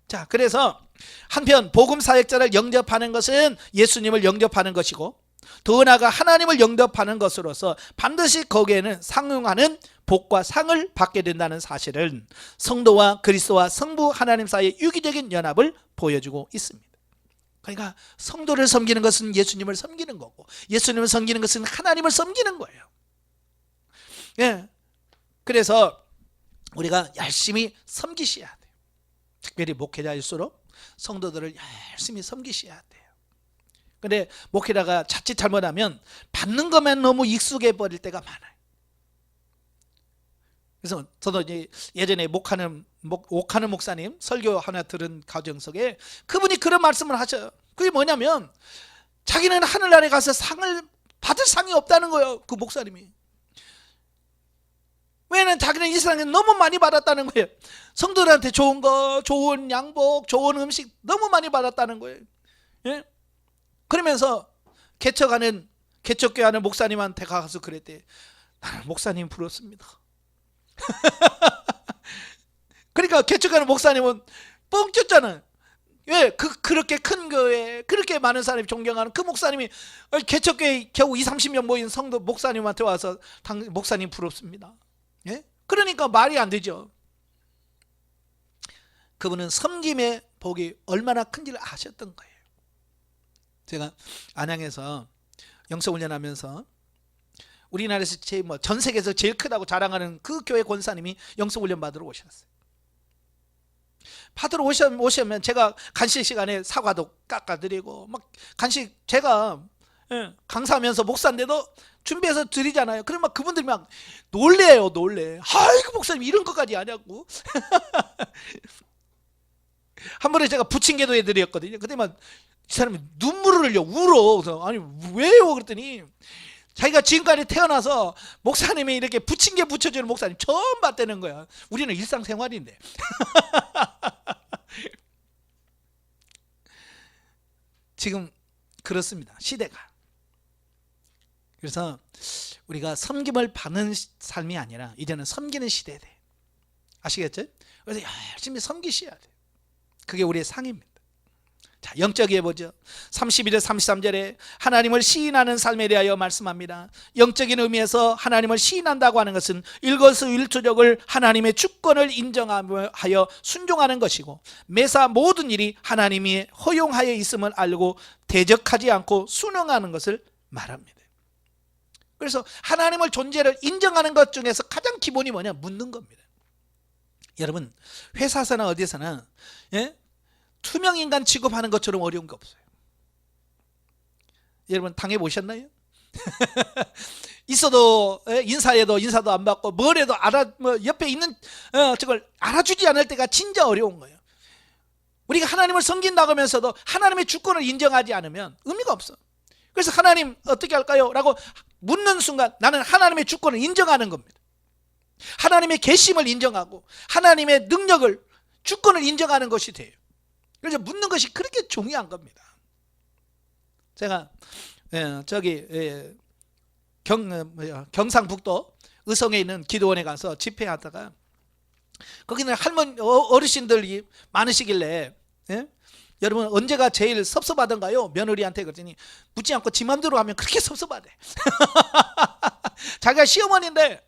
[SPEAKER 1] 자, 그래서 한편 복음 사역자를 영접하는 것은 예수님을 영접하는 것이고 더 나아가 하나님을 영접하는 것으로서 반드시 거기에는 상응하는 복과 상을 받게 된다는 사실은 성도와 그리스도와 성부 하나님 사이의 유기적인 연합을 보여주고 있습니다. 그러니까 성도를 섬기는 것은 예수님을 섬기는 거고 예수님을 섬기는 것은 하나님을 섬기는 거예요. 예. 그래서 우리가 열심히 섬기셔야 돼요. 특별히 목회자일수록 성도들을 열심히 섬기셔야 돼요. 근데 목회자가 자칫 잘못하면 받는 것만 너무 익숙해 버릴 때가 많아요. 그래서 저도 이제 예전에 옥하는 목사님 설교 하나 들은 가정 속에 그분이 그런 말씀을 하셔요. 그게 뭐냐면 자기는 하늘나라에 가서 상을 받을 상이 없다는 거예요. 그 목사님이. 왜냐면 자기는 이 세상에 너무 많이 받았다는 거예요. 성도들한테 좋은 거, 좋은 양복, 좋은 음식 너무 많이 받았다는 거예요. 예? 그러면서 개척교회 하는 목사님한테 가서 그랬대. 나는 목사님 부럽습니다. 그러니까 개척하는 목사님은 뻥 쳤잖아요. 왜? 그렇게 큰 교회, 그렇게 많은 사람이 존경하는 그 목사님이 개척교회 겨우 20-30명 모인 성도 목사님한테 와서 목사님 부럽습니다. 예? 그러니까 말이 안 되죠. 그분은 섬김의 복이 얼마나 큰지를 아셨던 거예요. 제가 안양에서 영성훈련하면서 우리나라에서 전 세계에서 제일 크다고 자랑하는 그 교회 권사님이 영성훈련 받으러 오셨어요. 받으러 오시면 제가 간식 시간에 사과도 깎아드리고 막 간식 제가 강사하면서 목사인데도 준비해서 드리잖아요. 그러면 막 그분들이 막 놀래요. 아이고 목사님 이런 것까지 하냐고. 한 번에 제가 부침개도 해드렸거든요. 그때 막 이 사람이 눈물을 흘려 울어. 그래서 아니 왜요? 그랬더니 자기가 지금까지 태어나서 목사님이 이렇게 부침개 부쳐주는 목사님 처음 봤다는 거야. 우리는 일상생활인데. 지금 그렇습니다. 시대가. 그래서 우리가 섬김을 받는 삶이 아니라 이제는 섬기는 시대에 돼. 아시겠죠? 그래서 열심히 섬기셔야 돼요. 그게 우리의 상입니다. 자, 영적이해 보죠. 31절 33절에 하나님을 시인하는 삶에 대하여 말씀합니다. 영적인 의미에서 하나님을 시인한다고 하는 것은 일거수일투족을 하나님의 주권을 인정하여 순종하는 것이고 매사 모든 일이 하나님이 허용하여 있음을 알고 대적하지 않고 순응하는 것을 말합니다. 그래서 하나님을 존재를 인정하는 것 중에서 가장 기본이 뭐냐? 묻는 겁니다. 여러분 회사서나 어디서나 투명인간 취급하는 것처럼 어려운 게 없어요. 여러분 당해보셨나요? 있어도 인사해도 인사도 안 받고 뭘 해도 옆에 있는 저걸 알아주지 않을 때가 진짜 어려운 거예요. 우리가 하나님을 섬긴다고 하면서도 하나님의 주권을 인정하지 않으면 의미가 없어. 그래서 하나님 어떻게 할까요? 라고 묻는 순간 나는 하나님의 주권을 인정하는 겁니다. 하나님의 계심을 인정하고 하나님의 능력을 주권을 인정하는 것이 돼요. 그래서 묻는 것이 그렇게 중요한 겁니다. 제가 경상북도 의성에 있는 기도원에 가서 집회하다가 거기는 할머니 어르신들이 많으시길래 여러분 언제가 제일 섭섭하던가요? 며느리한테 그랬더니 묻지 않고 지 맘대로 하면 그렇게 섭섭하대. 자기가 시어머니인데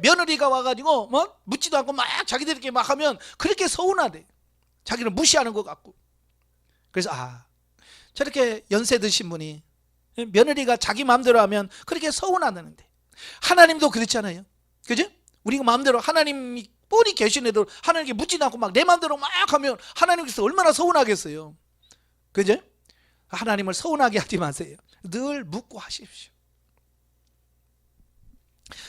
[SPEAKER 1] 며느리가 와가지고 묻지도 않고 막 자기들끼리 막 하면 그렇게 서운하대. 자기는 무시하는 것 같고. 그래서 저렇게 연세 드신 분이 며느리가 자기 마음대로 하면 그렇게 서운하다는데 하나님도 그렇잖아요. 그죠? 우리가 마음대로 하나님이 뻔히 계시는데도 하나님께 묻지도 않고 막 내 마음대로 막 하면 하나님께서 얼마나 서운하겠어요. 그죠? 하나님을 서운하게 하지 마세요. 늘 묻고 하십시오.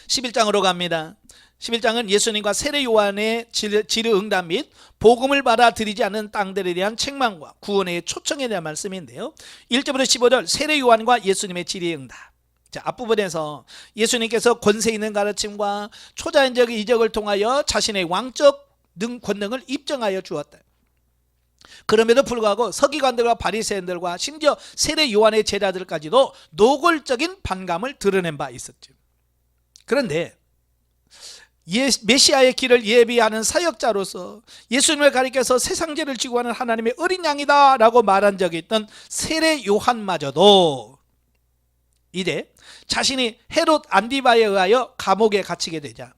[SPEAKER 1] 11장으로 갑니다. 11장은 예수님과 세례 요한의 질의응답 및 복음을 받아들이지 않는 땅들에 대한 책망과 구원의 초청에 대한 말씀인데요. 1절부터 15절 세례 요한과 예수님의 질의응답. 자, 앞부분에서 예수님께서 권세 있는 가르침과 초자연적 이적을 통하여 자신의 왕적 권능을 입증하여 주었다. 그럼에도 불구하고 서기관들과 바리새인들과 심지어 세례 요한의 제자들까지도 노골적인 반감을 드러낸 바 있었죠. 그런데 메시아의 길을 예비하는 사역자로서 예수님을 가리켜서 세상 죄를 지고 가는 하나님의 어린 양이다 라고 말한 적이 있던 세례 요한마저도 이제 자신이 헤롯 안디바에 의하여 감옥에 갇히게 되자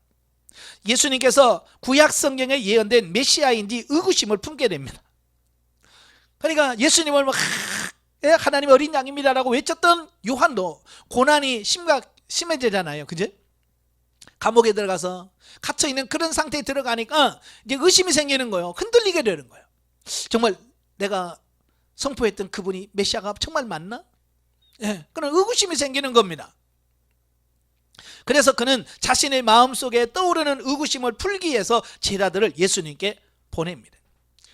[SPEAKER 1] 예수님께서 구약 성경에 예언된 메시아인지 의구심을 품게 됩니다. 그러니까 예수님을 하나님의 어린 양입니다 라고 외쳤던 요한도 고난이 심해지잖아요. 그죠? 감옥에 들어가서 갇혀있는 그런 상태에 들어가니까 이제 의심이 생기는 거예요. 흔들리게 되는 거예요. 정말 내가 선포했던 그분이 메시아가 정말 맞나? 예, 그런 의구심이 생기는 겁니다. 그래서 그는 자신의 마음속에 떠오르는 의구심을 풀기 위해서 제자들을 예수님께 보냅니다.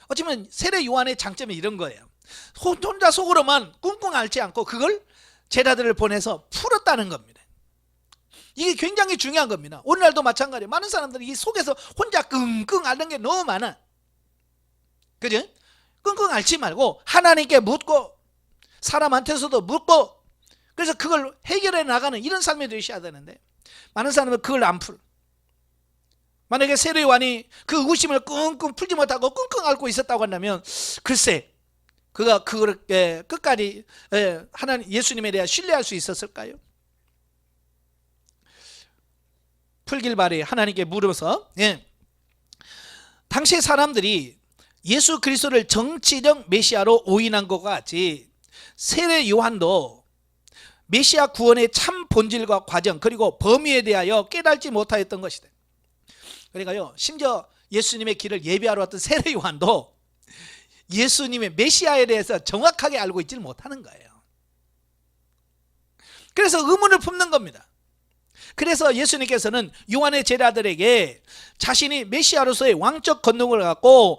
[SPEAKER 1] 어쩌면 세례 요한의 장점이 이런 거예요. 혼자 속으로만 꿍꿍 앓지 않고 그걸 제자들을 보내서 풀었다는 겁니다. 이게 굉장히 중요한 겁니다. 오늘날도 마찬가지예요. 많은 사람들이 이 속에서 혼자 끙끙 앓는 게 너무 많아. 그죠? 끙끙 앓지 말고 하나님께 묻고 사람한테서도 묻고, 그래서 그걸 해결해 나가는 이런 삶이 되셔야 되는데 많은 사람은 그걸 안 풀어. 만약에 세례 요한이 그 의구심을 끙끙 풀지 못하고 끙끙 앓고 있었다고 한다면 글쎄 그가 그걸 끝까지 하나님 예수님에 대해 신뢰할 수 있었을까요? 풀길 바래 하나님께 물어서. 당시 사람들이 예수 그리스도를 정치적 메시아로 오인한 것 같이 세례 요한도 메시아 구원의 참 본질과 과정 그리고 범위에 대하여 깨달지 못하였던 것이다. 그러니까요, 심지어 예수님의 길을 예비하러 왔던 세례 요한도 예수님의 메시아에 대해서 정확하게 알고 있지를 못하는 거예요. 그래서 의문을 품는 겁니다. 그래서 예수님께서는 요한의 제자들에게 자신이 메시아로서의 왕적 권능을 갖고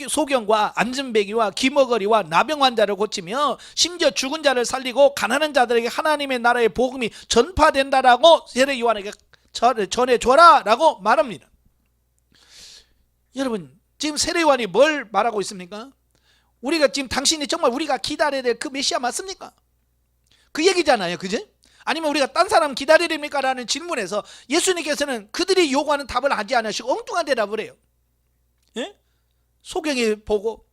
[SPEAKER 1] 소경과 안전뱅이와 귀머거리와 나병 환자를 고치며 심지어 죽은 자를 살리고 가난한 자들에게 하나님의 나라의 복음이 전파된다라고 세례 요한에게 전해줘라 라고 말합니다. 여러분, 지금 세례 요한이 뭘 말하고 있습니까? 우리가 지금 당신이 정말 우리가 기다려야 될 그 메시아 맞습니까? 그 얘기잖아요. 그죠? 아니면 우리가 딴 사람 기다려야 됩니까? 라는 질문에서 예수님께서는 그들이 요구하는 답을 하지 않으시고 엉뚱한 대답을 해요. 소경이 보고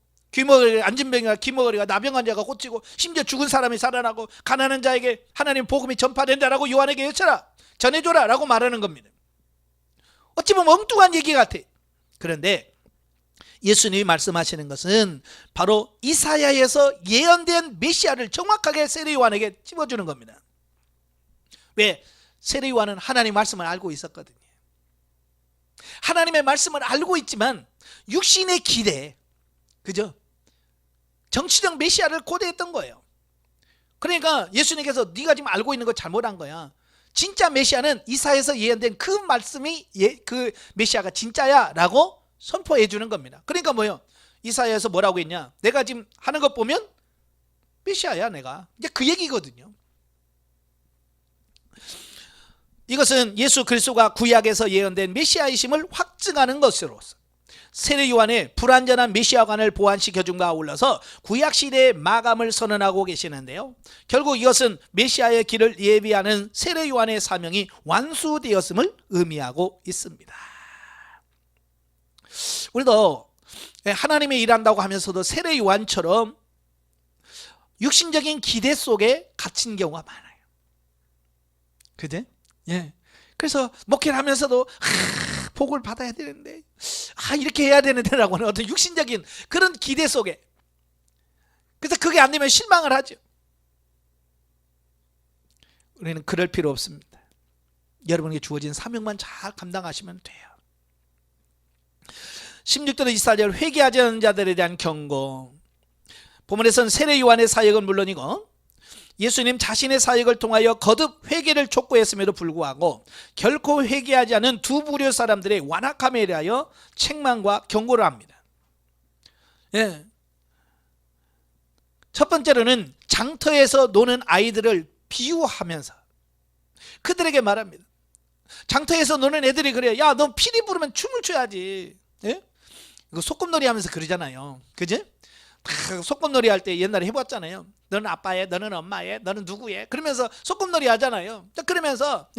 [SPEAKER 1] 안진병이가 귀머거리가 나병 환자가 고치고 심지어 죽은 사람이 살아나고 가난한 자에게 하나님 복음이 전파된다라고 요한에게 외쳐라, 전해줘라 라고 말하는 겁니다. 어찌 보면 엉뚱한 얘기 같아. 그런데 예수님이 말씀하시는 것은 바로 이사야에서 예언된 메시아를 정확하게 세례 요한에게 찝어주는 겁니다. 왜? 세례 요한은 하나님의 말씀을 알고 있었거든요. 하나님의 말씀을 알고 있지만 육신의 기대, 그죠? 정치적 메시아를 고대했던 거예요. 그러니까 예수님께서 네가 지금 알고 있는 거 잘못한 거야. 진짜 메시아는 이사야에서 예언된 그 말씀이 그 메시아가 진짜야 라고 선포해 주는 겁니다. 그러니까 뭐요? 이사야에서 뭐라고 했냐? 내가 지금 하는 것 보면 메시아야 내가. 이제 그 얘기거든요. 이것은 예수 그리스도가 구약에서 예언된 메시아이심을 확증하는 것으로서 세례 요한의 불완전한 메시아관을 보완시켜줌과 아울러서 구약시대의 마감을 선언하고 계시는데요, 결국 이것은 메시아의 길을 예비하는 세례 요한의 사명이 완수되었음을 의미하고 있습니다. 우리도 하나님의 일한다고 하면서도 세례 요한처럼 육신적인 기대 속에 갇힌 경우가 많아요. 그죠? 그래서 목회를 하면서도 복을 받아야 되는데 이렇게 해야 되는데 라고 하는 어떤 육신적인 그런 기대 속에, 그래서 그게 안 되면 실망을 하죠. 우리는 그럴 필요 없습니다. 여러분에게 주어진 사명만 잘 감당하시면 돼요. 16절로 24절 회개하지 않은 자들에 대한 경고. 본문에서는 세례 요한의 사역은 물론이고 예수님 자신의 사역을 통하여 거듭 회개를 촉구했음에도 불구하고 결코 회개하지 않은 두 부류 사람들의 완악함에 대하여 책망과 경고를 합니다. 첫 번째로는 장터에서 노는 아이들을 비유하면서 그들에게 말합니다. 장터에서 노는 애들이 그래요. 야, 너 피리 부르면 춤을 춰야지. 이거 소꿉놀이 하면서 그러잖아요. 그지? 소꿉놀이 할 때 옛날에 해봤잖아요. 너는 아빠예, 너는 엄마예, 너는 누구예, 그러면서 소꿉놀이 하잖아요. 그러면서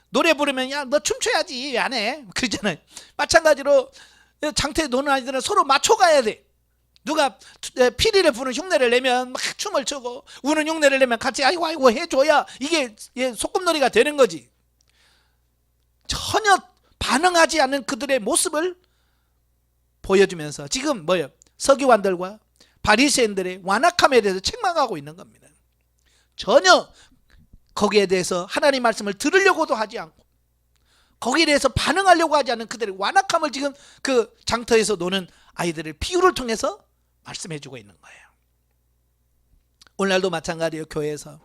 [SPEAKER 1] 노래 부르면 야, 너 춤춰야지 왜 안 해? 그러잖아요. 마찬가지로 장터에 노는 아이들은 서로 맞춰가야 돼. 누가 피리를 부는 흉내를 내면 막 춤을 추고 우는 흉내를 내면 같이 아이고 아이고 해줘야 이게 소꿉놀이가 되는 거지. 전혀 반응하지 않는 그들의 모습을 보여주면서 지금 뭐예요? 서기관들과 바리새인들의 완악함에 대해서 책망하고 있는 겁니다. 전혀 거기에 대해서 하나님 말씀을 들으려고도 하지 않고 거기에 대해서 반응하려고 하지 않는 그들의 완악함을 지금 그 장터에서 노는 아이들의 비유를 통해서 말씀해 주고 있는 거예요. 오늘날도 마찬가지예요. 교회에서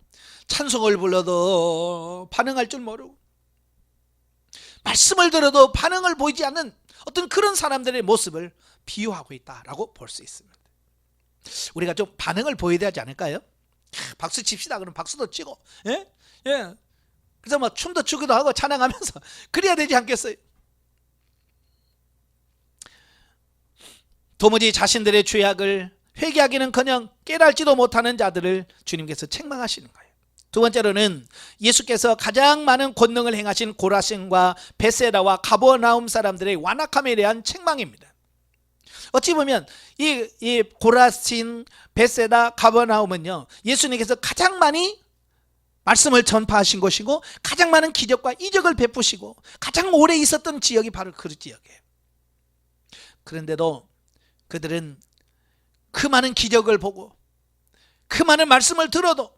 [SPEAKER 1] 찬송을 불러도 반응할 줄 모르고 말씀을 들어도 반응을 보이지 않는 어떤 그런 사람들의 모습을 비유하고 있다라고 볼 수 있습니다. 우리가 좀 반응을 보여야 되지 않을까요? 박수 칩시다. 그럼 박수도 치고, 예? 예. 그래서 뭐 춤도 추기도 하고 찬양하면서 그래야 되지 않겠어요? 도무지 자신들의 죄악을 회개하기는커녕 깨달지도 못하는 자들을 주님께서 책망하시는 거예요. 두 번째로는 예수께서 가장 많은 권능을 행하신 고라신과 베세다와 가버나움 사람들의 완악함에 대한 책망입니다. 어찌 보면 이 고라신, 베세다, 가버나움은요, 예수님께서 가장 많이 말씀을 전파하신 곳이고 가장 많은 기적과 이적을 베푸시고 가장 오래 있었던 지역이 바로 그 지역이에요. 그런데도 그들은 그 많은 기적을 보고 그 많은 말씀을 들어도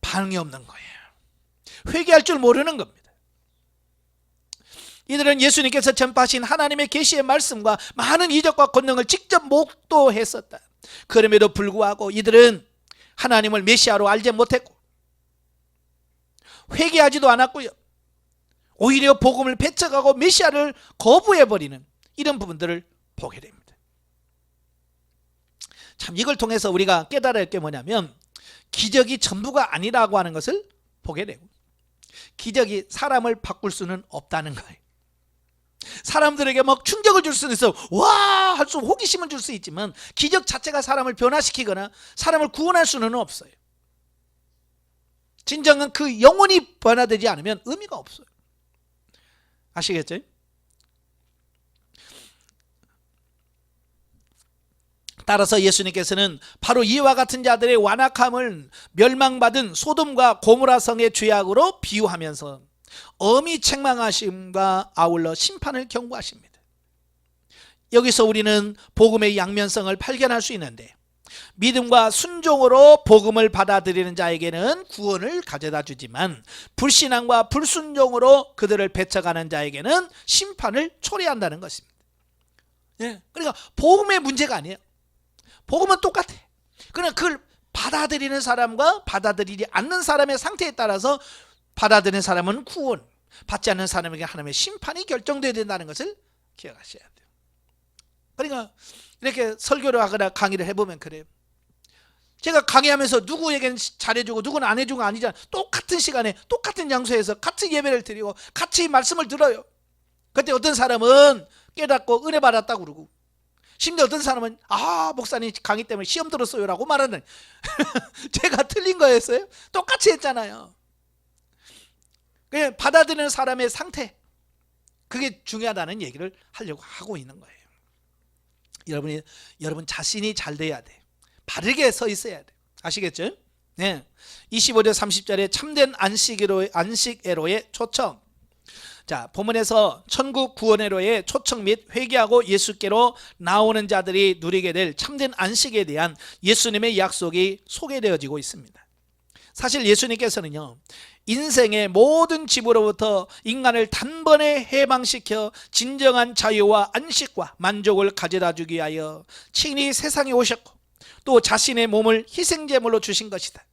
[SPEAKER 1] 반응이 없는 거예요. 회개할 줄 모르는 겁니다. 이들은 예수님께서 전파하신 하나님의 계시의 말씀과 많은 이적과 권능을 직접 목도했었다. 그럼에도 불구하고 이들은 하나님을 메시아로 알지 못했고 회개하지도 않았고요, 오히려 복음을 배척하고 메시아를 거부해버리는 이런 부분들을 보게 됩니다. 참 이걸 통해서 우리가 깨달을 게 뭐냐면 기적이 전부가 아니라고 하는 것을 보게 되고 기적이 사람을 바꿀 수는 없다는 거예요. 사람들에게 막 충격을 줄 수는 있어, 와 할 수 호기심을 줄 수 있지만 기적 자체가 사람을 변화시키거나 사람을 구원할 수는 없어요. 진정은 그 영혼이 변화되지 않으면 의미가 없어요. 아시겠죠? 따라서 예수님께서는 바로 이와 같은 자들의 완악함을 멸망받은 소돔과 고모라 성의 죄악으로 비유하면서 엄히 책망하심과 아울러 심판을 경고하십니다. 여기서 우리는 복음의 양면성을 발견할 수 있는데 믿음과 순종으로 복음을 받아들이는 자에게는 구원을 가져다 주지만 불신앙과 불순종으로 그들을 배척하는 자에게는 심판을 초래한다는 것입니다. 예, 그러니까 복음의 문제가 아니에요. 복음은 똑같아. 그러나 그걸 받아들이는 사람과 받아들이지 않는 사람의 상태에 따라서 받아들이는 사람은 구원, 받지 않는 사람에게 하나님의 심판이 결정되어야 된다는 것을 기억하셔야 돼요. 그러니까 이렇게 설교를 하거나 강의를 해보면 그래요. 제가 강의하면서 누구에게는 잘해주고 누구는 안 해주고 아니잖아요. 똑같은 시간에 똑같은 장소에서 같이 예배를 드리고 같이 말씀을 들어요. 그때 어떤 사람은 깨닫고 은혜 받았다고 그러고 심지어 어떤 사람은 목사님 강의 때문에 시험 들었어요 라고 말하는 제가 틀린 거였어요? 똑같이 했잖아요. 그냥 받아들이는 사람의 상태, 그게 중요하다는 얘기를 하려고 하고 있는 거예요. 여러분 자신이 잘 돼야 돼. 바르게 서 있어야 돼. 아시겠죠? 네. 25절 30절에 참된 안식애로의 초청. 자, 본문에서 천국 구원회로의 초청 및 회개하고 예수께로 나오는 자들이 누리게 될 참된 안식에 대한 예수님의 약속이 소개되어지고 있습니다. 사실 예수님께서는요, 인생의 모든 짐으로부터 인간을 단번에 해방시켜 진정한 자유와 안식과 만족을 가져다 주기 위하여 친히 세상에 오셨고 또 자신의 몸을 희생제물로 주신 것이다.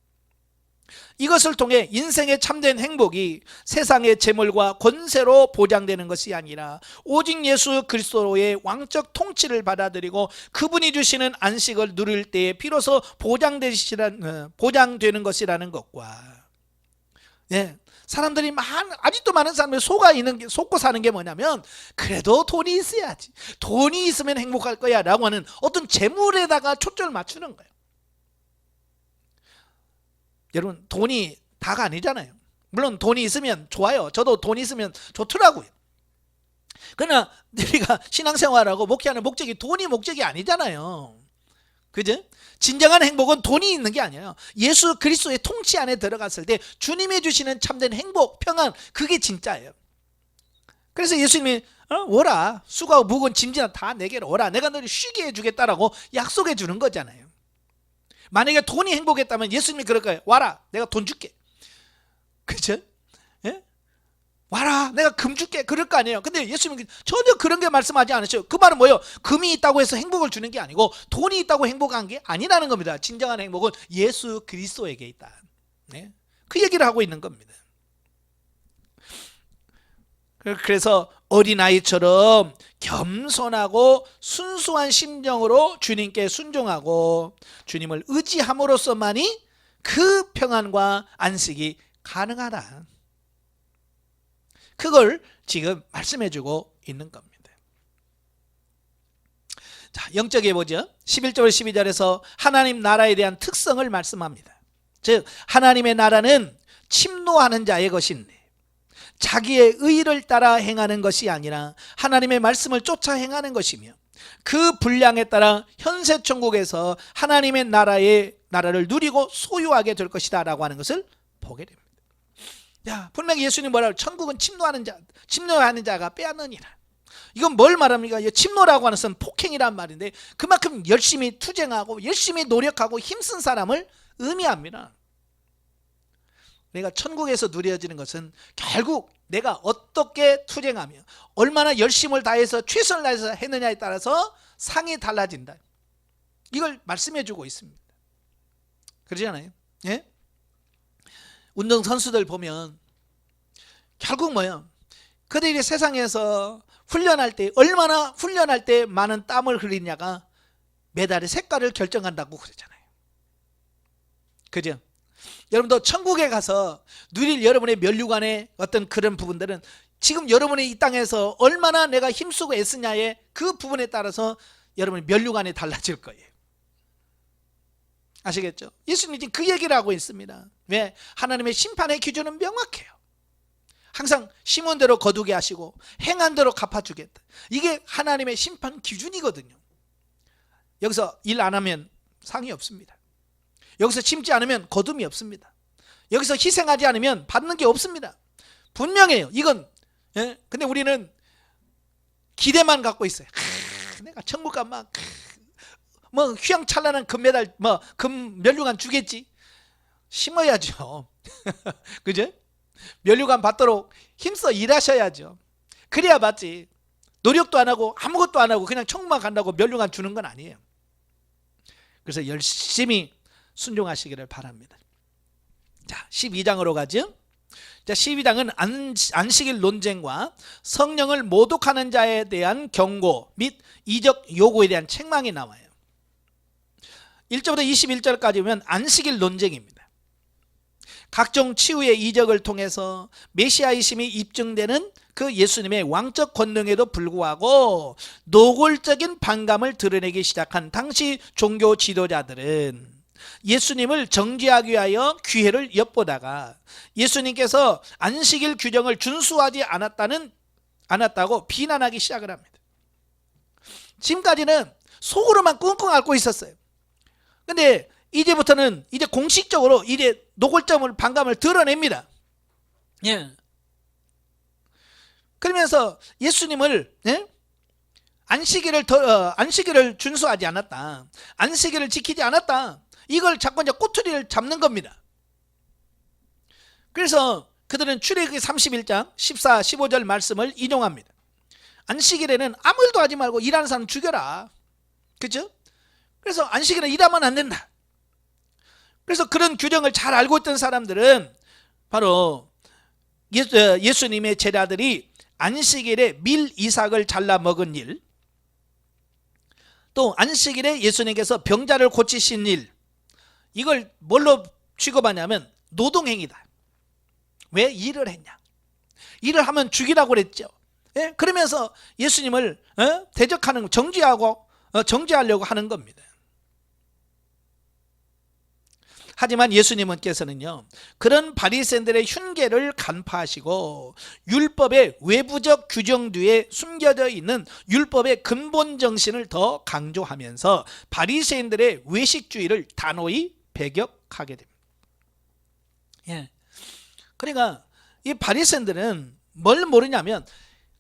[SPEAKER 1] 이것을 통해 인생의 참된 행복이 세상의 재물과 권세로 보장되는 것이 아니라 오직 예수 그리스도의 왕적 통치를 받아들이고 그분이 주시는 안식을 누릴 때에 비로소 보장되는 것이라는 것과, 사람들이 아직도 많은 사람들이 속고 사는 게 뭐냐면 그래도 돈이 있어야지, 돈이 있으면 행복할 거야 라고 하는 어떤 재물에다가 초점을 맞추는 거예요. 여러분, 돈이 다가 아니잖아요. 물론 돈이 있으면 좋아요. 저도 돈이 있으면 좋더라고요. 그러나 우리가 신앙생활하고 목회하는 목적이 돈이 목적이 아니잖아요. 그죠? 진정한 행복은 돈이 있는 게 아니에요. 예수 그리스도의 통치 안에 들어갔을 때 주님이 주시는 참된 행복, 평안, 그게 진짜예요. 그래서 예수님이 오라, 수고하고 무거운 짐지나 다 내게로 오라, 내가 너를 쉬게 해주겠다라고 약속해 주는 거잖아요. 만약에 돈이 행복했다면 예수님이 그럴 거예요. 와라, 내가 돈 줄게. 그죠? 예? 와라, 내가 금 줄게 그럴 거 아니에요. 근데 예수님은 전혀 그런 게 말씀하지 않으셔요. 그 말은 뭐예요? 금이 있다고 해서 행복을 주는 게 아니고 돈이 있다고 행복한 게 아니라는 겁니다. 진정한 행복은 예수 그리스도에게 있다. 네? 그 얘기를 하고 있는 겁니다. 그래서 어린아이처럼 겸손하고 순수한 심정으로 주님께 순종하고 주님을 의지함으로써만이 그 평안과 안식이 가능하다. 그걸 지금 말씀해주고 있는 겁니다. 자, 영적에 보죠. 11절 12절에서 하나님 나라에 대한 특성을 말씀합니다. 즉 하나님의 나라는 침노하는 자의 것인데 자기의 의를 따라 행하는 것이 아니라 하나님의 말씀을 쫓아 행하는 것이며 그 분량에 따라 현세 천국에서 하나님의 나라를 누리고 소유하게 될 것이다 라고 하는 것을 보게 됩니다. 야, 분명히 예수님 뭐라고 천국은 침노하는 자가 빼앗느니라. 이건 뭘 말합니까? 침노라고 하는 것은 폭행이란 말인데 그만큼 열심히 투쟁하고 열심히 노력하고 힘쓴 사람을 의미합니다. 내가 천국에서 누려지는 것은 결국 내가 어떻게 투쟁하며 얼마나 열심을 다해서 최선을 다해서 했느냐에 따라서 상이 달라진다. 이걸 말씀해 주고 있습니다. 그러지 않아요? 예? 운동선수들 보면 결국 뭐예요? 그들이 세상에서 훈련할 때 얼마나 훈련할 때 많은 땀을 흘리냐가 메달의 색깔을 결정한다고 그러잖아요. 그죠? 여러분도 천국에 가서 누릴 여러분의 면류관의 어떤 그런 부분들은 지금 여러분이 이 땅에서 얼마나 내가 힘쓰고 애쓰냐의 그 부분에 따라서 여러분의 면류관이 달라질 거예요. 아시겠죠? 예수님이 지금 그 얘기를 하고 있습니다. 왜? 하나님의 심판의 기준은 명확해요. 항상 심은 대로 거두게 하시고 행한 대로 갚아주겠다. 이게 하나님의 심판 기준이거든요. 여기서 일 안 하면 상이 없습니다. 여기서 심지 않으면 거둠이 없습니다. 여기서 희생하지 않으면 받는 게 없습니다. 분명해요. 이건. 예? 근데 우리는 기대만 갖고 있어요. 내가 천국 가면 뭐 휘황찬란한 금메달 금 면류관 주겠지. 심어야죠. 그죠? 면류관 받도록 힘써 일하셔야죠. 그래야 받지. 노력도 안 하고 아무것도 안 하고 그냥 천국만 간다고 면류관 주는 건 아니에요. 그래서 열심히 순종하시기를 바랍니다. 자, 12장으로 가죠. 자, 12장은 안식일 논쟁과 성령을 모독하는 자에 대한 경고 및 이적 요구에 대한 책망이 나와요. 1절부터 21절까지 보면 안식일 논쟁입니다. 각종 치유의 이적을 통해서 메시아이심이 입증되는 그 예수님의 왕적 권능에도 불구하고 노골적인 반감을 드러내기 시작한 당시 종교 지도자들은 예수님을 정죄하기 위하여 기회를 엿보다가 예수님께서 안식일 규정을 준수하지 않았다고 비난하기 시작을 합니다. 지금까지는 속으로만 끙끙 앓고 있었어요. 근데 이제부터는 이제 공식적으로 이제 노골적으로 반감을 드러냅니다. 예. 그러면서 예수님을 안식일을 준수하지 않았다, 안식일을 지키지 않았다, 이걸 자꾸 이제 꼬투리를 잡는 겁니다. 그래서 그들은 출애굽기 31장 14, 15절 말씀을 인용합니다. 안식일에는 아무 일도 하지 말고 일하는 사람 죽여라. 그렇죠? 그래서 안식일에 일하면 안 된다. 그래서 그런 규정을 잘 알고 있던 사람들은 바로 예수님의 제자들이 안식일에 밀 이삭을 잘라 먹은 일, 또 안식일에 예수님께서 병자를 고치신 일, 이걸 뭘로 취급하냐면 노동행위다. 왜 일을 했냐? 일을 하면 죽이라고 그랬죠. 예? 그러면서 예수님을 대적하는, 정죄하려고 하는 겁니다. 하지만 예수님께서는요, 그런 바리새인들의 흉계를 간파하시고 율법의 외부적 규정 뒤에 숨겨져 있는 율법의 근본 정신을 더 강조하면서 바리새인들의 외식주의를 단호히 배격하게 됩니다. 예. 그러니까 이 바리새인들은 뭘 모르냐면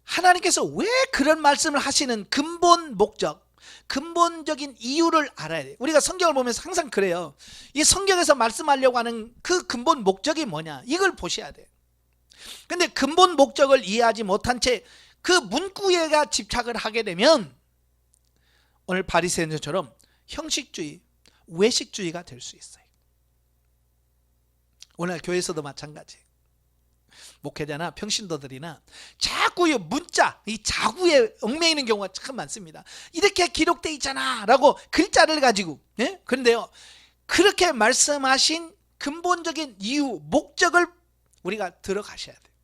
[SPEAKER 1] 하나님께서 왜 그런 말씀을 하시는 근본 목적, 근본적인 이유를 알아야 돼요. 우리가 성경을 보면서 항상 그래요. 이 성경에서 말씀하려고 하는 그 근본 목적이 뭐냐, 이걸 보셔야 돼요. 근데 근본 목적을 이해하지 못한 채 그 문구에가 집착을 하게 되면 오늘 바리새인들처럼 형식주의, 외식주의가 될 수 있어요. 오늘 교회에서도 마찬가지. 목회자나 평신도들이나 자꾸 이 문자, 이 자구에 얽매이는 경우가 참 많습니다. 이렇게 기록되어 있잖아 라고 글자를 가지고, 예? 그런데요, 그렇게 말씀하신 근본적인 이유, 목적을 우리가 들어가셔야 돼요.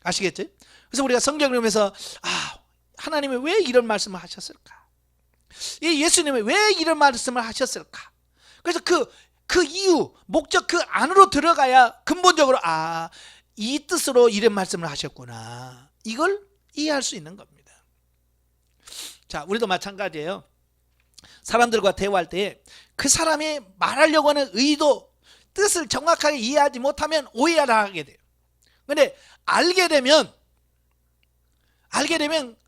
[SPEAKER 1] 아시겠죠? 그래서 우리가 성경을 보면서 하나님이 왜 이런 말씀을 하셨을까? 예수님이 왜 이런 말씀을 하셨을까? 그래서 그 이유, 목적 그 안으로 들어가야 근본적으로 이 뜻으로 이런 말씀을 하셨구나, 이걸 이해할 수 있는 겁니다. 자, 우리도 마찬가지예요. 사람들과 대화할 때 그 사람이 말하려고 하는 의도, 뜻을 정확하게 이해하지 못하면 오해를 하게 돼요. 근데 알게 되면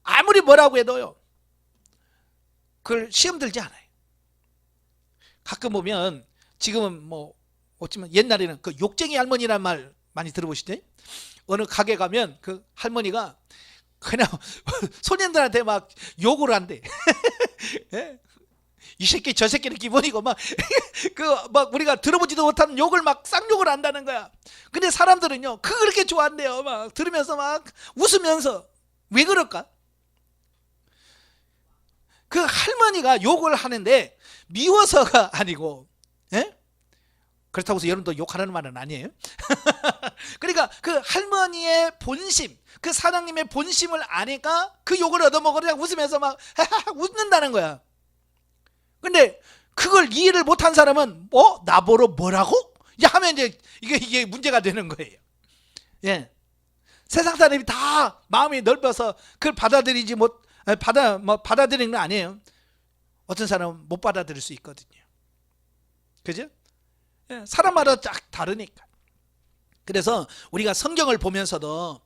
[SPEAKER 1] 아무리 뭐라고 해도요, 그걸 시험 들지 않아요. 가끔 보면, 지금은 뭐 어쩌면 옛날에는 그 욕쟁이 할머니란 말 많이 들어보시죠? 어느 가게 가면 그 할머니가 그냥 손님들한테 막 욕을 한대. 이 새끼 저 새끼는 기본이고 막 우리가 들어보지도 못하는 욕을 막 쌍욕을 한다는 거야. 근데 사람들은요, 그렇게 좋아한대요. 막 들으면서 막 웃으면서. 왜 그럴까? 그 할머니가 욕을 하는데 미워서가 아니고, 예? 그렇다고 해서 여러분도 욕하는 말은 아니에요. 그러니까 그 할머니의 본심, 그 사장님의 본심을 아니까 그 욕을 얻어먹으려 웃으면서 막 웃는다는 거야. 근데 그걸 이해를 못한 사람은 나보러 뭐라고? 하면 이제 이게 문제가 되는 거예요. 예. 세상 사람이 다 마음이 넓어서 그걸 받아들이는 건 아니에요. 어떤 사람은 못 받아들일 수 있거든요. 그죠? 예, 사람마다 딱 다르니까. 그래서 우리가 성경을 보면서도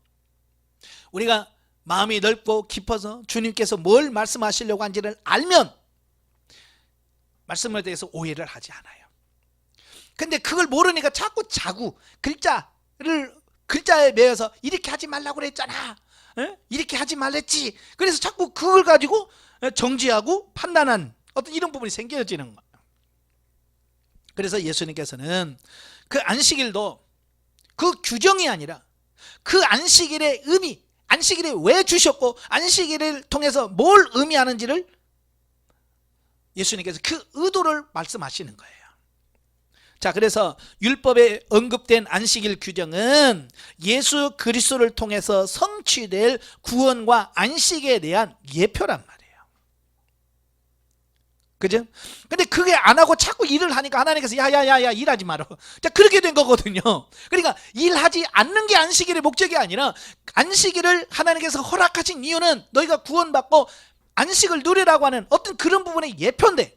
[SPEAKER 1] 우리가 마음이 넓고 깊어서 주님께서 뭘 말씀하시려고 한지를 알면 말씀에 대해서 오해를 하지 않아요. 근데 그걸 모르니까 자꾸 글자에 매여서 이렇게 하지 말라고 그랬잖아, 이렇게 하지 말랬지. 그래서 자꾸 그걸 가지고 정지하고 판단한 어떤 이런 부분이 생겨지는 거예요. 그래서 예수님께서는 그 안식일도 그 규정이 아니라 그 안식일의 의미, 안식일을 왜 주셨고 안식일을 통해서 뭘 의미하는지를 예수님께서 그 의도를 말씀하시는 거예요. 자, 그래서 율법에 언급된 안식일 규정은 예수 그리스도를 통해서 성취될 구원과 안식에 대한 예표란 말이에요. 그죠? 근데 그게 안 하고 자꾸 일을 하니까 하나님께서 야야야야 일하지 마라. 자, 그렇게 된 거거든요. 그러니까 일하지 않는 게 안식일의 목적이 아니라 안식일을 하나님께서 허락하신 이유는 너희가 구원받고 안식을 누리라고 하는 어떤 그런 부분의 예표인데,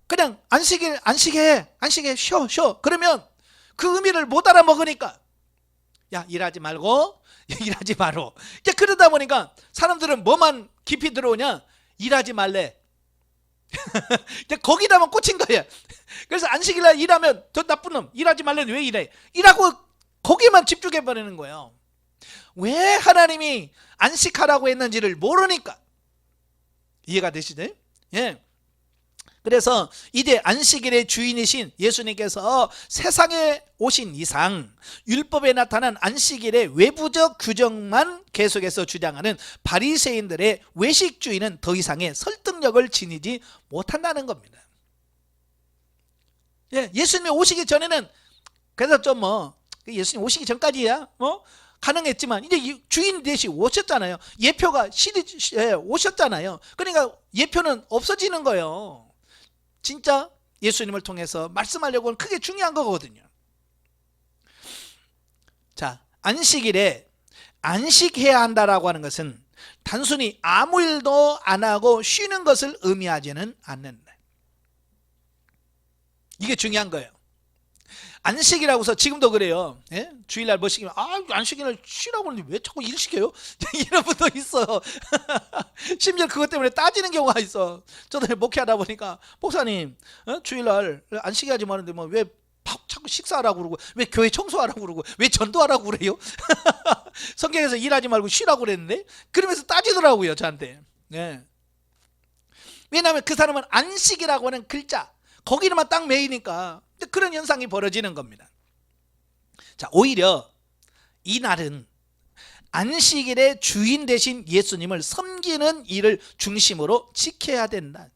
[SPEAKER 1] 그냥 안식해 쉬어 그러면 그 의미를 못 알아먹으니까 야 일하지 말고 일하지 마로. 이제 그러다 보니까 사람들은 뭐만 깊이 들어오냐, 일하지 말래. 거기다만 꽂힌 거야. 그래서 안식일날 일하면 저 나쁜 놈, 일하지 말래는 왜 일해? 일하고 거기만 집중해 버리는 거예요. 왜 하나님이 안식하라고 했는지를 모르니까. 이해가 되시죠? 예. 그래서 이제 안식일의 주인이신 예수님께서 세상에 오신 이상 율법에 나타난 안식일의 외부적 규정만 계속해서 주장하는 바리새인들의 외식주의는 더 이상의 설득력을 지니지 못한다는 겁니다. 예, 예수님이 오시기 전에는 그래서 좀 예수님 오시기 전까지야 가능했지만 이제 주인 대신 오셨잖아요. 예표가 오셨잖아요. 그러니까 예표는 없어지는 거예요. 진짜 예수님을 통해서 말씀하려고 하는 그게 중요한 거거든요. 자, 안식일에 안식해야 한다라고 하는 것은 단순히 아무 일도 안 하고 쉬는 것을 의미하지는 않는다. 이게 중요한 거예요. 안식이라고 해서 지금도 그래요. 예? 주일날 뭐 시키면 안식일날 쉬라고 하는데 왜 자꾸 일 시켜요? 이런 분도 있어요. 심지어 그것 때문에 따지는 경우가 있어. 저도 목회하다 보니까 목사님 주일날 안식하지 마는데 뭐 왜 자꾸 식사하라고 그러고, 왜 교회 청소하라고 그러고, 왜 전도하라고 그래요? 성경에서 일하지 말고 쉬라고 그랬는데, 그러면서 따지더라고요, 저한테. 네. 왜냐하면 그 사람은 안식이라고 하는 글자 거기로만 딱 매이니까 그런 현상이 벌어지는 겁니다. 자, 오히려 이 날은 안식일의 주인 되신 예수님을 섬기는 일을 중심으로 지켜야 된다.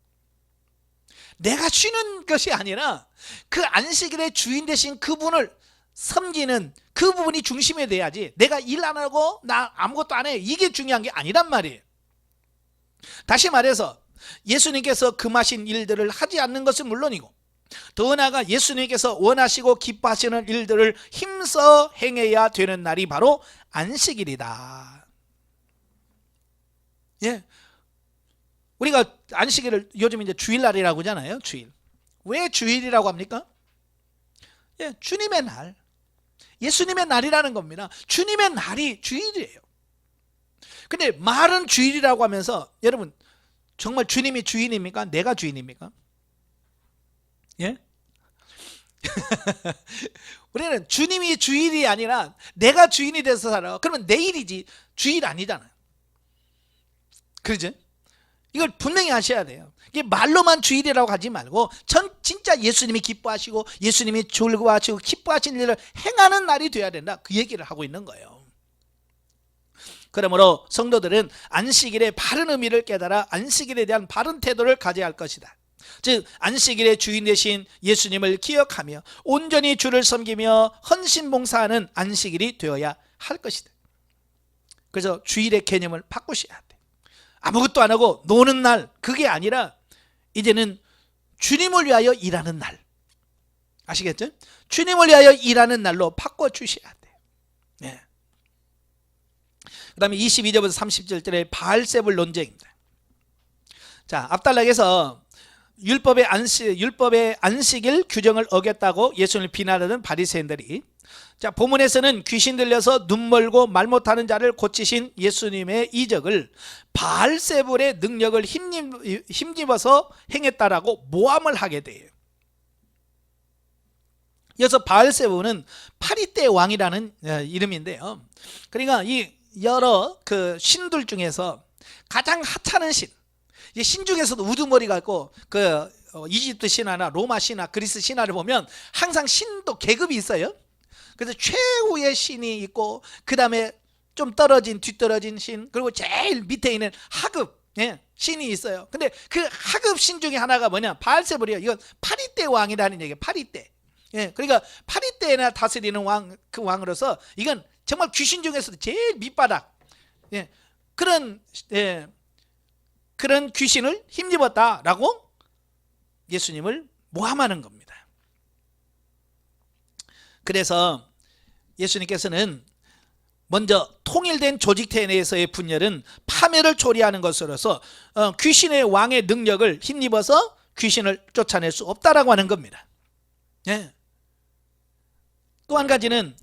[SPEAKER 1] 내가 쉬는 것이 아니라 그 안식일의 주인 되신 그분을 섬기는 그 부분이 중심이 돼야지, 내가 일 안 하고 나 아무것도 안 해, 이게 중요한 게 아니란 말이에요. 다시 말해서 예수님께서 금하신 일들을 하지 않는 것은 물론이고, 더 나아가 예수님께서 원하시고 기뻐하시는 일들을 힘써 행해야 되는 날이 바로 안식일이다. 예, 우리가 안식일을 요즘 이제 주일날이라고 하잖아요. 주일. 왜 주일이라고 합니까? 예, 주님의 날, 예수님의 날이라는 겁니다. 주님의 날이 주일이에요. 근데 말은 주일이라고 하면서, 여러분 정말 주님이 주인입니까? 내가 주인입니까? 예? 우리는 주님이 주일이 아니라 내가 주인이 돼서 살아. 그러면 내일이지 주일 아니잖아요. 그러죠? 이걸 분명히 하셔야 돼요. 이게 말로만 주일이라고 하지 말고 진짜 예수님이 기뻐하시고 예수님이 즐거워하시고 기뻐하시는 일을 행하는 날이 돼야 된다, 그 얘기를 하고 있는 거예요. 그러므로 성도들은 안식일의 바른 의미를 깨달아 안식일에 대한 바른 태도를 가져야 할 것이다. 즉 안식일의 주인 되신 예수님을 기억하며 온전히 주를 섬기며 헌신봉사하는 안식일이 되어야 할 것이다. 그래서 주일의 개념을 바꾸셔야 돼. 아무것도 안 하고 노는 날, 그게 아니라 이제는 주님을 위하여 일하는 날, 아시겠죠? 주님을 위하여 일하는 날로 바꿔주셔야 돼요. 네. 그 다음에 22절부터 30절의 바알세불 논쟁입니다. 자, 압달락에서 율법의 안식일 규정을 어겼다고 예수님을 비난하던 바리새인들이, 자, 본문에서는 귀신 들려서 눈 멀고 말 못하는 자를 고치신 예수님의 이적을 바알세불의 능력을 힘입어서 행했다라고 모함을 하게 돼요. 그래서 바알세불은 파리떼 왕이라는 이름인데요. 그러니까 이 여러 그 신들 중에서 가장 하찮은 신 중에서도 우두머리가 있고, 그 이집트 신화나 로마 신화, 그리스 신화를 보면 항상 신도 계급이 있어요. 그래서 최후의 신이 있고, 그 다음에 좀 뒤떨어진 신, 그리고 제일 밑에 있는 하급 신이 있어요. 근데 그 하급 신 중에 하나가 뭐냐, 바알세불이에요. 이건 파리떼 왕이라는 얘기예요. 파리떼. 그러니까 파리떼나 다스리는 그 왕으로서 이건 정말 귀신 중에서도 제일 밑바닥, 그런 귀신을 힘입었다라고 예수님을 모함하는 겁니다. 그래서 예수님께서는 먼저 통일된 조직체 내에서의 분열은 파멸을 초래하는 것으로서 귀신의 왕의 능력을 힘입어서 귀신을 쫓아낼 수 없다라고 하는 겁니다. 또 한 가지는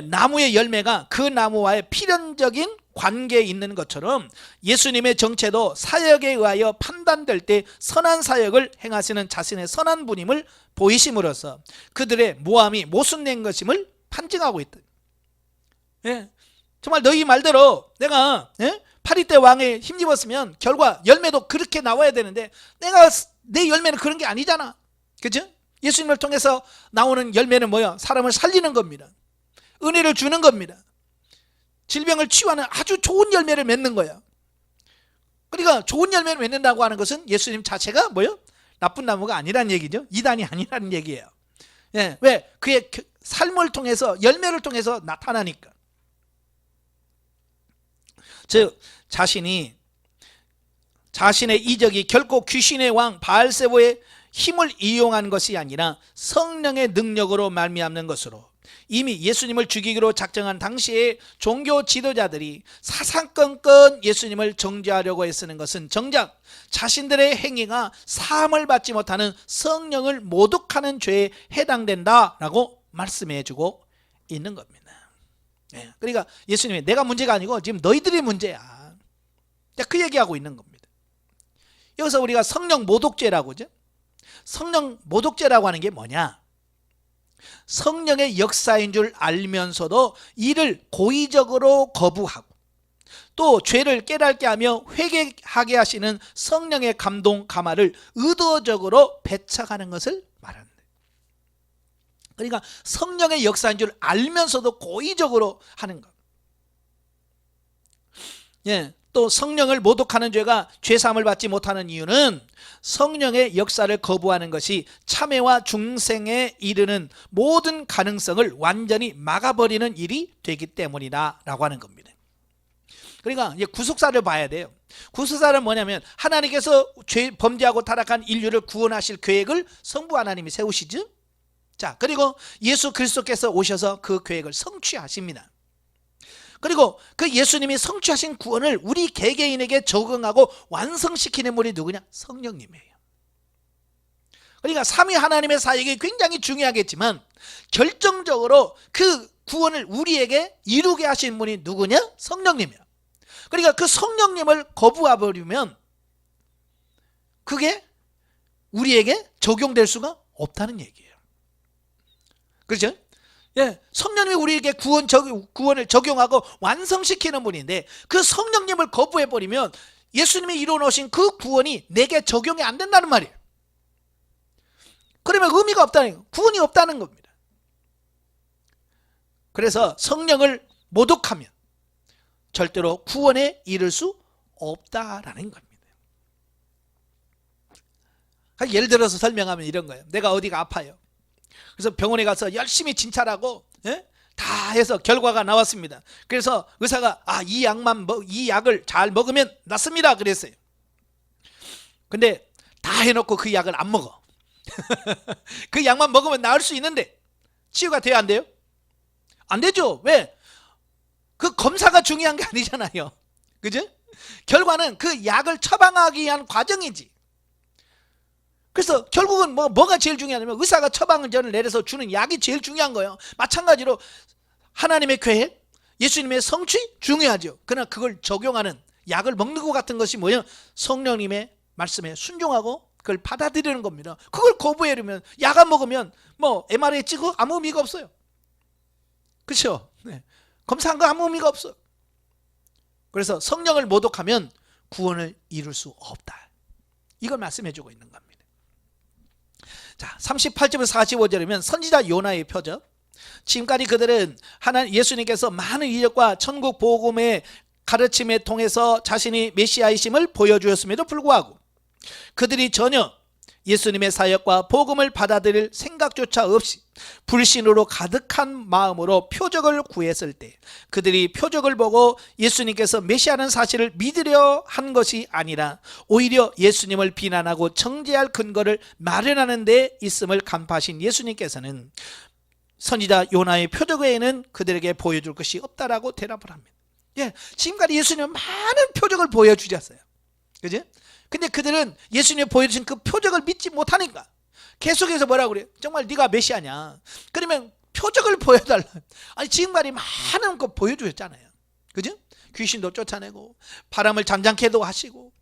[SPEAKER 1] 나무의 열매가 그 나무와의 필연적인 관계에 있는 것처럼 예수님의 정체도 사역에 의하여 판단될 때 선한 사역을 행하시는 자신의 선한 분임을 보이심으로써 그들의 모함이 모순된 것임을 판증하고 있다. 정말 너희 말대로 내가 파리떼 왕에 힘입었으면 결과 열매도 그렇게 나와야 되는데 내 열매는 그런 게 아니잖아. 그죠? 예수님을 통해서 나오는 열매는 뭐야? 사람을 살리는 겁니다. 은혜를 주는 겁니다. 질병을 치유하는 아주 좋은 열매를 맺는 거야. 그러니까 좋은 열매를 맺는다고 하는 것은 예수님 자체가 뭐요? 나쁜 나무가 아니라는 얘기죠. 이단이 아니라는 얘기예요. 왜? 그의 삶을 통해서, 열매를 통해서 나타나니까. 즉 자신의 이적이 결코 귀신의 왕 바알세보의 힘을 이용한 것이 아니라 성령의 능력으로 말미암는 것으로, 이미 예수님을 죽이기로 작정한 당시에 종교 지도자들이 사사건건 예수님을 정죄하려고 애쓰는 것은 정작 자신들의 행위가 사함을 받지 못하는 성령을 모독하는 죄에 해당된다라고 말씀해주고 있는 겁니다. 그러니까 예수님이 내가 문제가 아니고 지금 너희들이 문제야, 그 얘기하고 있는 겁니다. 여기서 우리가 성령 모독죄라고 하죠. 성령 모독죄라고 하는 게 뭐냐? 성령의 역사인 줄 알면서도 이를 고의적으로 거부하고 또 죄를 깨닫게 하며 회개하게 하시는 성령의 감동 감화를 의도적으로 배척하는 것을 말합니다. 그러니까 성령의 역사인 줄 알면서도 고의적으로 하는 것. 또 성령을 모독하는 죄가 죄사함을 받지 못하는 이유는 성령의 역사를 거부하는 것이 참회와 중생에 이르는 모든 가능성을 완전히 막아버리는 일이 되기 때문이다 라고 하는 겁니다. 그러니까 이제 구속사를 봐야 돼요. 구속사는 뭐냐면 하나님께서 범죄하고 타락한 인류를 구원하실 계획을 성부 하나님이 세우시죠. 자, 그리고 예수 그리스도께서 오셔서 그 계획을 성취하십니다. 그리고 그 예수님이 성취하신 구원을 우리 개개인에게 적용하고 완성시키는 분이 누구냐? 성령님이에요. 그러니까 삼위 하나님의 사역이 굉장히 중요하겠지만 결정적으로 그 구원을 우리에게 이루게 하신 분이 누구냐? 성령님이에요. 그러니까 그 성령님을 거부해버리면 그게 우리에게 적용될 수가 없다는 얘기예요. 그렇죠? 성령님이 우리에게 구원을 적용하고 완성시키는 분인데 그 성령님을 거부해버리면 예수님이 이루어놓으신 그 구원이 내게 적용이 안 된다는 말이에요. 그러면 의미가 없다는 거예요. 구원이 없다는 겁니다. 그래서 성령을 모독하면 절대로 구원에 이를 수 없다라는 겁니다. 예를 들어서 설명하면 이런 거예요. 내가 어디가 아파요. 그래서 병원에 가서 열심히 진찰하고 다 해서 결과가 나왔습니다. 그래서 의사가 이 약을 잘 먹으면 낫습니다 그랬어요. 근데 다 해놓고 그 약을 안 먹어. 그 약만 먹으면 나을 수 있는데 치유가 돼야 안 돼요? 안 되죠. 왜? 그 검사가 중요한 게 아니잖아요. 그죠? 결과는 그 약을 처방하기 위한 과정이지. 그래서 결국은 뭐가 제일 중요하냐면 의사가 처방전을 내려서 주는 약이 제일 중요한 거예요. 마찬가지로 하나님의 계획, 예수님의 성취 중요하죠. 그러나 그걸 적용하는 약을 먹는 것 같은 것이 뭐예요? 성령님의 말씀에 순종하고 그걸 받아들이는 겁니다. 그걸 거부해버리면 약 안 먹으면 MRI 찍어 아무 의미가 없어요. 그렇죠? 검사한 거 아무 의미가 없어. 그래서 성령을 모독하면 구원을 이룰 수 없다. 이걸 말씀해주고 있는 겁니다. 자, 38절에서 45절이면 선지자 요나의 표적. 지금까지 그들은 예수님께서 많은 이적과 천국 복음의 가르침에 통해서 자신이 메시아이심을 보여주었음에도 불구하고 그들이 전혀 예수님의 사역과 복음을 받아들일 생각조차 없이 불신으로 가득한 마음으로 표적을 구했을 때 그들이 표적을 보고 예수님께서 메시아라는 사실을 믿으려 한 것이 아니라 오히려 예수님을 비난하고 정죄할 근거를 마련하는 데 있음을 간파하신 예수님께서는 선지자 요나의 표적 외에는 그들에게 보여줄 것이 없다라고 대답을 합니다. 지금까지 예수님은 많은 표적을 보여주셨어요. 그죠? 근데 그들은 예수님이 보여주신 그 표적을 믿지 못하니까 계속해서 뭐라고 그래요? 정말 네가 메시아냐? 그러면 표적을 보여달라. 아니 지금까지 많은 거 보여주셨잖아요. 그죠? 귀신도 쫓아내고 바람을 잠잠케도 하시고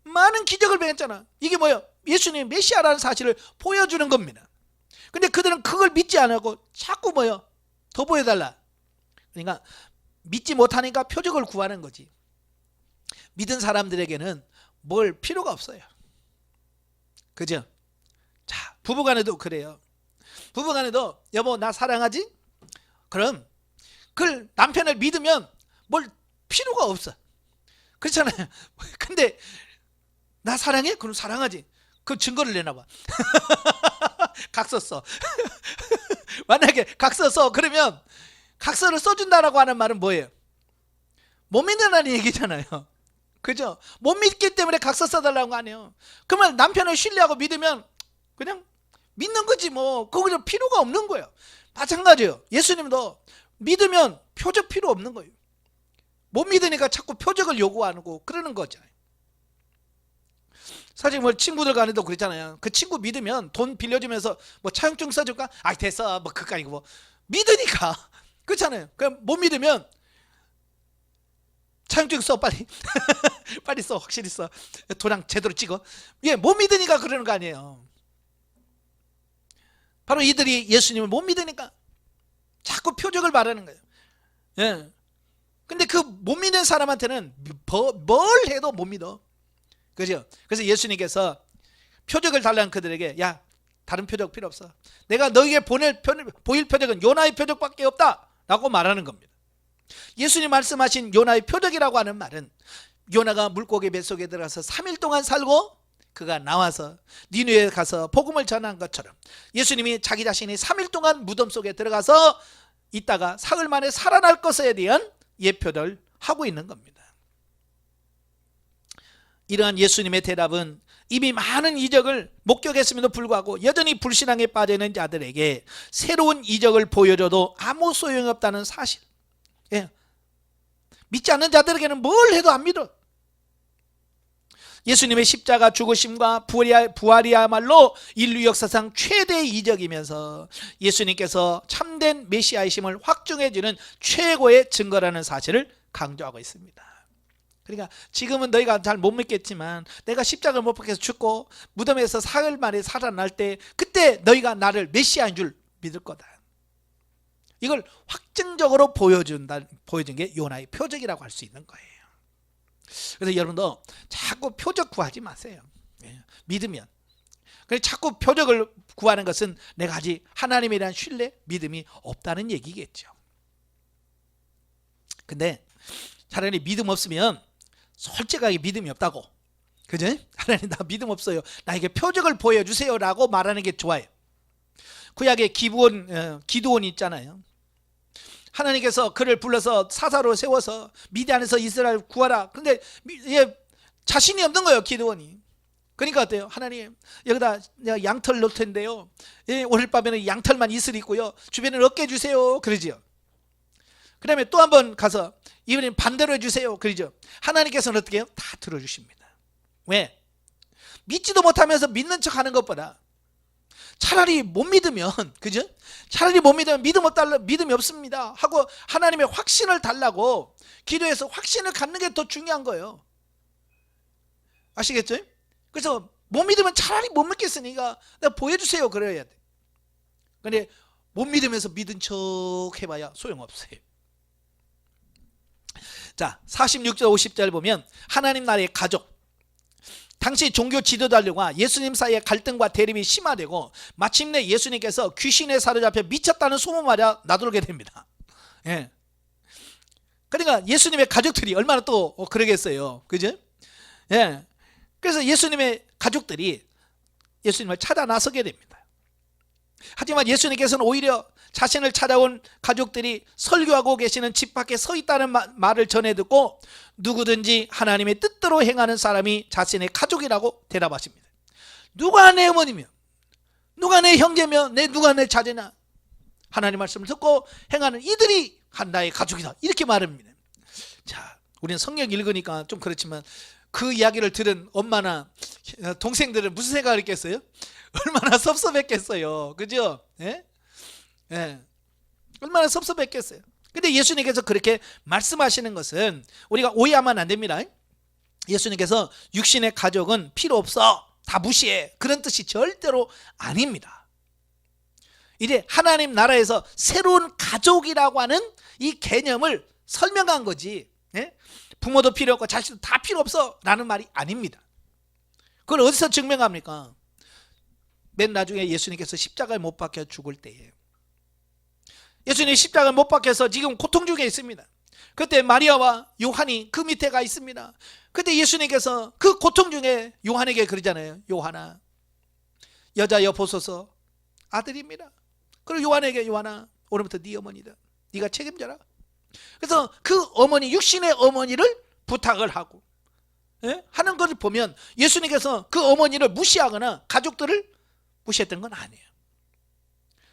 [SPEAKER 1] 많은 기적을 행했잖아. 이게 뭐예요? 예수님이 메시아라는 사실을 보여주는 겁니다. 근데 그들은 그걸 믿지 않고 자꾸 더 보여달라. 그러니까 믿지 못하니까 표적을 구하는 거지. 믿은 사람들에게는 뭘 필요가 없어요. 그죠? 자, 부부간에도 그래요. 부부간에도 여보 나 사랑하지? 그럼 그 남편을 믿으면 뭘 필요가 없어. 그렇잖아요. 근데 나 사랑해? 그럼 사랑하지. 그 증거를 내놔봐. 각서 써. 만약에 각서 써 그러면 각서를 써준다라고 하는 말은 뭐예요? 못 믿는다는 얘기잖아요. 그죠? 못 믿기 때문에 각서 써달라는 거 아니에요. 그러면 남편을 신뢰하고 믿으면 그냥 믿는 거지 그거 필요가 없는 거예요. 마찬가지예요. 예수님도 믿으면 표적 필요 없는 거예요. 못 믿으니까 자꾸 표적을 요구하고 그러는 거잖아요. 사실 친구들 간에도 그랬잖아요. 그 친구 믿으면 돈 빌려주면서 차용증 써줄까? 됐어 그거 아니고 믿으니까 그렇잖아요. 그럼 못 믿으면 차용증 써 빨리. 빨리 써. 확실히 써. 도장 제대로 찍어. 못 믿으니까 그러는 거 아니에요. 바로 이들이 예수님을 못 믿으니까 자꾸 표적을 바라는 거예요. 예. 근데 그 못 믿는 사람한테는 뭘 해도 못 믿어. 그죠? 그래서 예수님께서 표적을 달라는 그들에게, 야, 다른 표적 필요 없어. 내가 너에게 보일 표적은 요나의 표적밖에 없다 라고 말하는 겁니다. 예수님 말씀하신 요나의 표적이라고 하는 말은 요나가 물고기 뱃속에 들어가서 3일 동안 살고 그가 나와서 니느웨에 가서 복음을 전한 것처럼 예수님이 자기 자신이 3일 동안 무덤 속에 들어가서 있다가 사흘 만에 살아날 것에 대한 예표를 하고 있는 겁니다. 이러한 예수님의 대답은 이미 많은 이적을 목격했음에도 불구하고 여전히 불신앙에 빠져있는 자들에게 새로운 이적을 보여줘도 아무 소용이 없다는 사실. 예. 믿지 않는 자들에게는 뭘 해도 안 믿어. 예수님의 십자가 죽으심과 부활이야말로 인류 역사상 최대의 이적이면서 예수님께서 참된 메시아이심을 확증해주는 최고의 증거라는 사실을 강조하고 있습니다. 그러니까 지금은 너희가 잘 못 믿겠지만 내가 십자가를 못 박혀서 죽고 무덤에서 사흘 만에 살아날 때 그때 너희가 나를 메시아인 줄 믿을 거다. 이걸 확증적으로 보여준 게 요나의 표적이라고 할 수 있는 거예요. 그래서 여러분도 자꾸 표적 구하지 마세요. 믿으면. 그래서 자꾸 표적을 구하는 것은 내가 아직 하나님에 대한 신뢰, 믿음이 없다는 얘기겠죠. 근데 차라리 믿음 없으면 솔직하게 믿음이 없다고, 그죠? 하나님 나 믿음 없어요, 나에게 표적을 보여주세요 라고 말하는 게 좋아요. 구약의 기드온 있잖아요. 하나님께서 그를 불러서 사사로 세워서 미디안에서 이스라엘 구하라. 근데 자신이 없는 거예요, 기드온이. 그러니까 어때요? 하나님, 여기다 내가 양털 넣을 텐데요, 오늘 밤에는 양털만 이슬 있고요, 주변을 얻게 해주세요, 그러지요. 그 다음에 또 한 번 가서 이번엔 반대로 해주세요, 그러죠. 하나님께서는 어떻게 해요? 다 들어주십니다. 왜? 믿지도 못하면서 믿는 척 하는 것보다 차라리 못 믿으면, 그죠? 차라리 못 믿으면 믿음이 없습니다 하고 하나님의 확신을 달라고 기도해서 확신을 갖는 게 더 중요한 거예요. 아시겠죠? 그래서 못 믿으면 차라리 못 믿겠으니까 내가 보여주세요 그래야 돼. 근데 못 믿으면서 믿은 척 해봐야 소용없어요. 자, 46절 50절 보면 하나님 나라의 가족, 당시 종교 지도자들과 예수님 사이의 갈등과 대립이 심화되고 마침내 예수님께서 귀신에 사로잡혀 미쳤다는 소문마저 나돌게 됩니다. 예. 그러니까 예수님의 가족들이 얼마나 또 그러겠어요, 그죠? 예. 그래서 예수님의 가족들이 예수님을 찾아 나서게 됩니다. 하지만 예수님께서는 오히려 자신을 찾아온 가족들이 설교하고 계시는 집 밖에 서 있다는 말을 전해 듣고 누구든지 하나님의 뜻대로 행하는 사람이 자신의 가족이라고 대답하십니다. 누가 내 어머니며 누가 내 형제며 누가 내 자제냐, 하나님 말씀을 듣고 행하는 이들이 나의 가족이다, 이렇게 말합니다. 자, 우리는 성경 읽으니까 좀 그렇지만 그 이야기를 들은 엄마나 동생들은 무슨 생각을 했겠어요? 얼마나 섭섭했겠어요, 그죠? 예? 예. 얼마나 섭섭했겠어요. 근데 예수님께서 그렇게 말씀하시는 것은 우리가 오해하면 안 됩니다. 예수님께서 육신의 가족은 필요 없어, 다 무시해, 그런 뜻이 절대로 아닙니다. 이제 하나님 나라에서 새로운 가족이라고 하는 이 개념을 설명한 거지, 예? 부모도 필요 없고 자식도 다 필요 없어 라는 말이 아닙니다. 그걸 어디서 증명합니까? 맨 나중에 예수님께서 십자가에 못 박혀 죽을 때에, 예수님이 십자가에 못 박혀서 지금 고통 중에 있습니다. 그때 마리아와 요한이 그 밑에 가 있습니다. 그때 예수님께서 그 고통 중에 요한에게 그러잖아요. 요한아, 여자여 보소서, 아들입니다. 그리고 요한에게, 요한아, 오늘부터 네 어머니다, 네가 책임져라. 그래서 그 어머니, 육신의 어머니를 부탁을 하고, 예? 하는 것을 보면 예수님께서 그 어머니를 무시하거나 가족들을 무시했던 건 아니에요.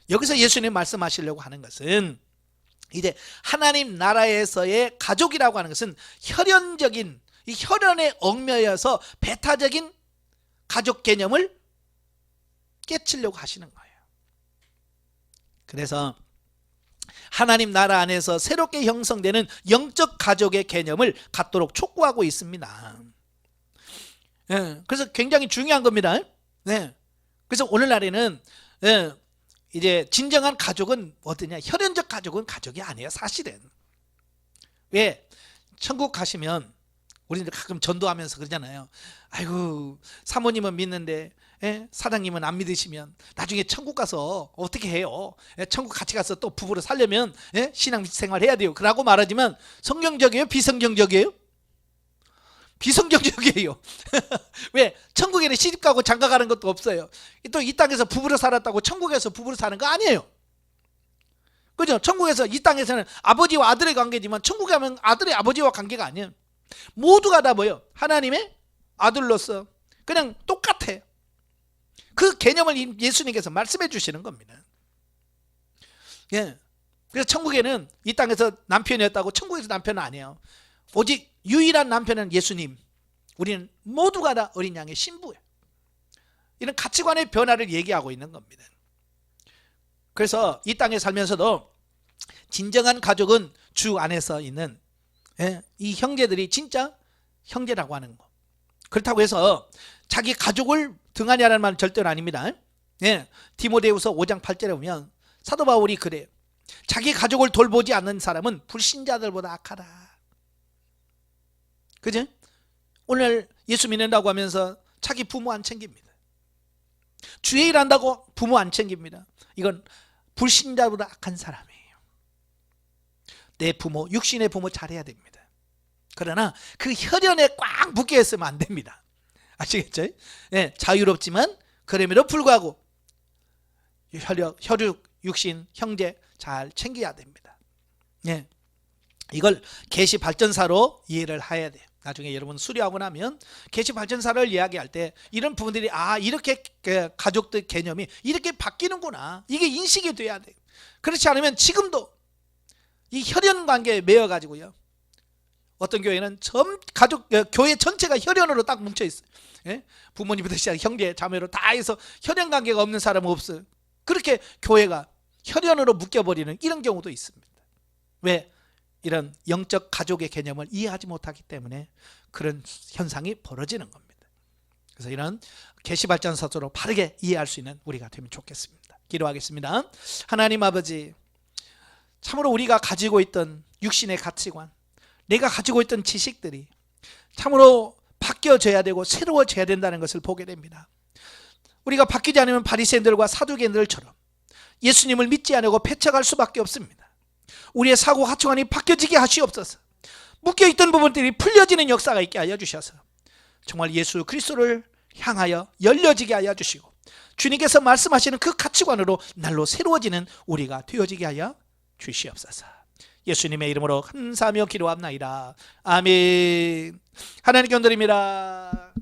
[SPEAKER 1] 여기서 예수님 말씀하시려고 하는 것은 이제 하나님 나라에서의 가족이라고 하는 것은 혈연적인, 이 혈연에 얽매여서 배타적인 가족 개념을 깨치려고 하시는 거예요. 그래서 하나님 나라 안에서 새롭게 형성되는 영적 가족의 개념을 갖도록 촉구하고 있습니다. 예, 그래서 굉장히 중요한 겁니다. 네. 그래서 오늘날에는 이제 진정한 가족은 어떠냐? 혈연적 가족은 가족이 아니에요, 사실은. 왜? 천국 가시면 우리는 가끔 전도하면서 그러잖아요. 아이고, 사모님은 믿는데 사장님은 안 믿으시면 나중에 천국 가서 어떻게 해요? 천국 같이 가서 또 부부로 살려면 신앙생활 해야 돼요. 그러고 말하지만 성경적이에요? 비성경적이에요? 비성경적이에요. 왜? 천국에는 시집가고 장가가는 것도 없어요. 또 이 땅에서 부부로 살았다고 천국에서 부부로 사는 거 아니에요. 그죠? 천국에서, 이 땅에서는 아버지와 아들의 관계지만 천국에 가면 아들의 아버지와 관계가 아니에요. 모두가 다 뭐예요? 하나님의 아들로서 그냥 똑같아. 그 개념을 예수님께서 말씀해 주시는 겁니다. 예. 그래서 천국에는 이 땅에서 남편이었다고 천국에서 남편은 아니에요. 오직 유일한 남편은 예수님. 우리는 모두가 다 어린 양의 신부예요. 이런 가치관의 변화를 얘기하고 있는 겁니다. 그래서 이 땅에 살면서도 진정한 가족은 주 안에서 있는 이 형제들이 진짜 형제라고 하는 거. 그렇다고 해서 자기 가족을 등하냐라는 말은 절대로 아닙니다. 디모데후서 5장 8절에 보면 사도 바울이 그래요. 자기 가족을 돌보지 않는 사람은 불신자들보다 악하다. 그죠? 오늘 예수 믿는다고 하면서 자기 부모 안 챙깁니다. 주의 일 한다고 부모 안 챙깁니다. 이건 불신자보다 악한 사람이에요. 내 부모, 육신의 부모 잘해야 됩니다. 그러나 그 혈연에 꽉 묶여 있으면 안 됩니다. 아시겠죠? 자유롭지만 그럼에도 불구하고 혈육, 육신, 형제 잘 챙겨야 됩니다. 이걸 계시발전사로 이해를 해야 돼요. 나중에 여러분 수료하고 나면 계시발전사를 이야기할 때 이런 부분들이 이렇게 가족들 개념이 이렇게 바뀌는구나, 이게 인식이 돼야 돼요. 그렇지 않으면 지금도 이 혈연 관계에 매여 가지고요, 어떤 교회는 가족 교회 전체가 혈연으로 딱 뭉쳐 있어요. 부모님부터 시작 형제 자매로 다 해서 혈연 관계가 없는 사람은 없어요. 그렇게 교회가 혈연으로 묶여버리는 이런 경우도 있습니다. 왜? 이런 영적 가족의 개념을 이해하지 못하기 때문에 그런 현상이 벌어지는 겁니다. 그래서 이런 계시발전서로 바르게 이해할 수 있는 우리가 되면 좋겠습니다. 기도하겠습니다. 하나님 아버지, 참으로 우리가 가지고 있던 육신의 가치관, 내가 가지고 있던 지식들이 참으로 바뀌어져야 되고 새로워져야 된다는 것을 보게 됩니다. 우리가 바뀌지 않으면 바리새인들과 사두개인들처럼 예수님을 믿지 않고 배척할 수밖에 없습니다. 우리의 사고 가치관이 바뀌어지게 하시옵소서. 묶여있던 부분들이 풀려지는 역사가 있게 하여 주셔서 정말 예수 그리스도를 향하여 열려지게 하여 주시고 주님께서 말씀하시는 그 가치관으로 날로 새로워지는 우리가 되어지게 하여 주시옵소서. 예수님의 이름으로 감사하며 기도합나이다. 아멘. 하나님께 드립니다.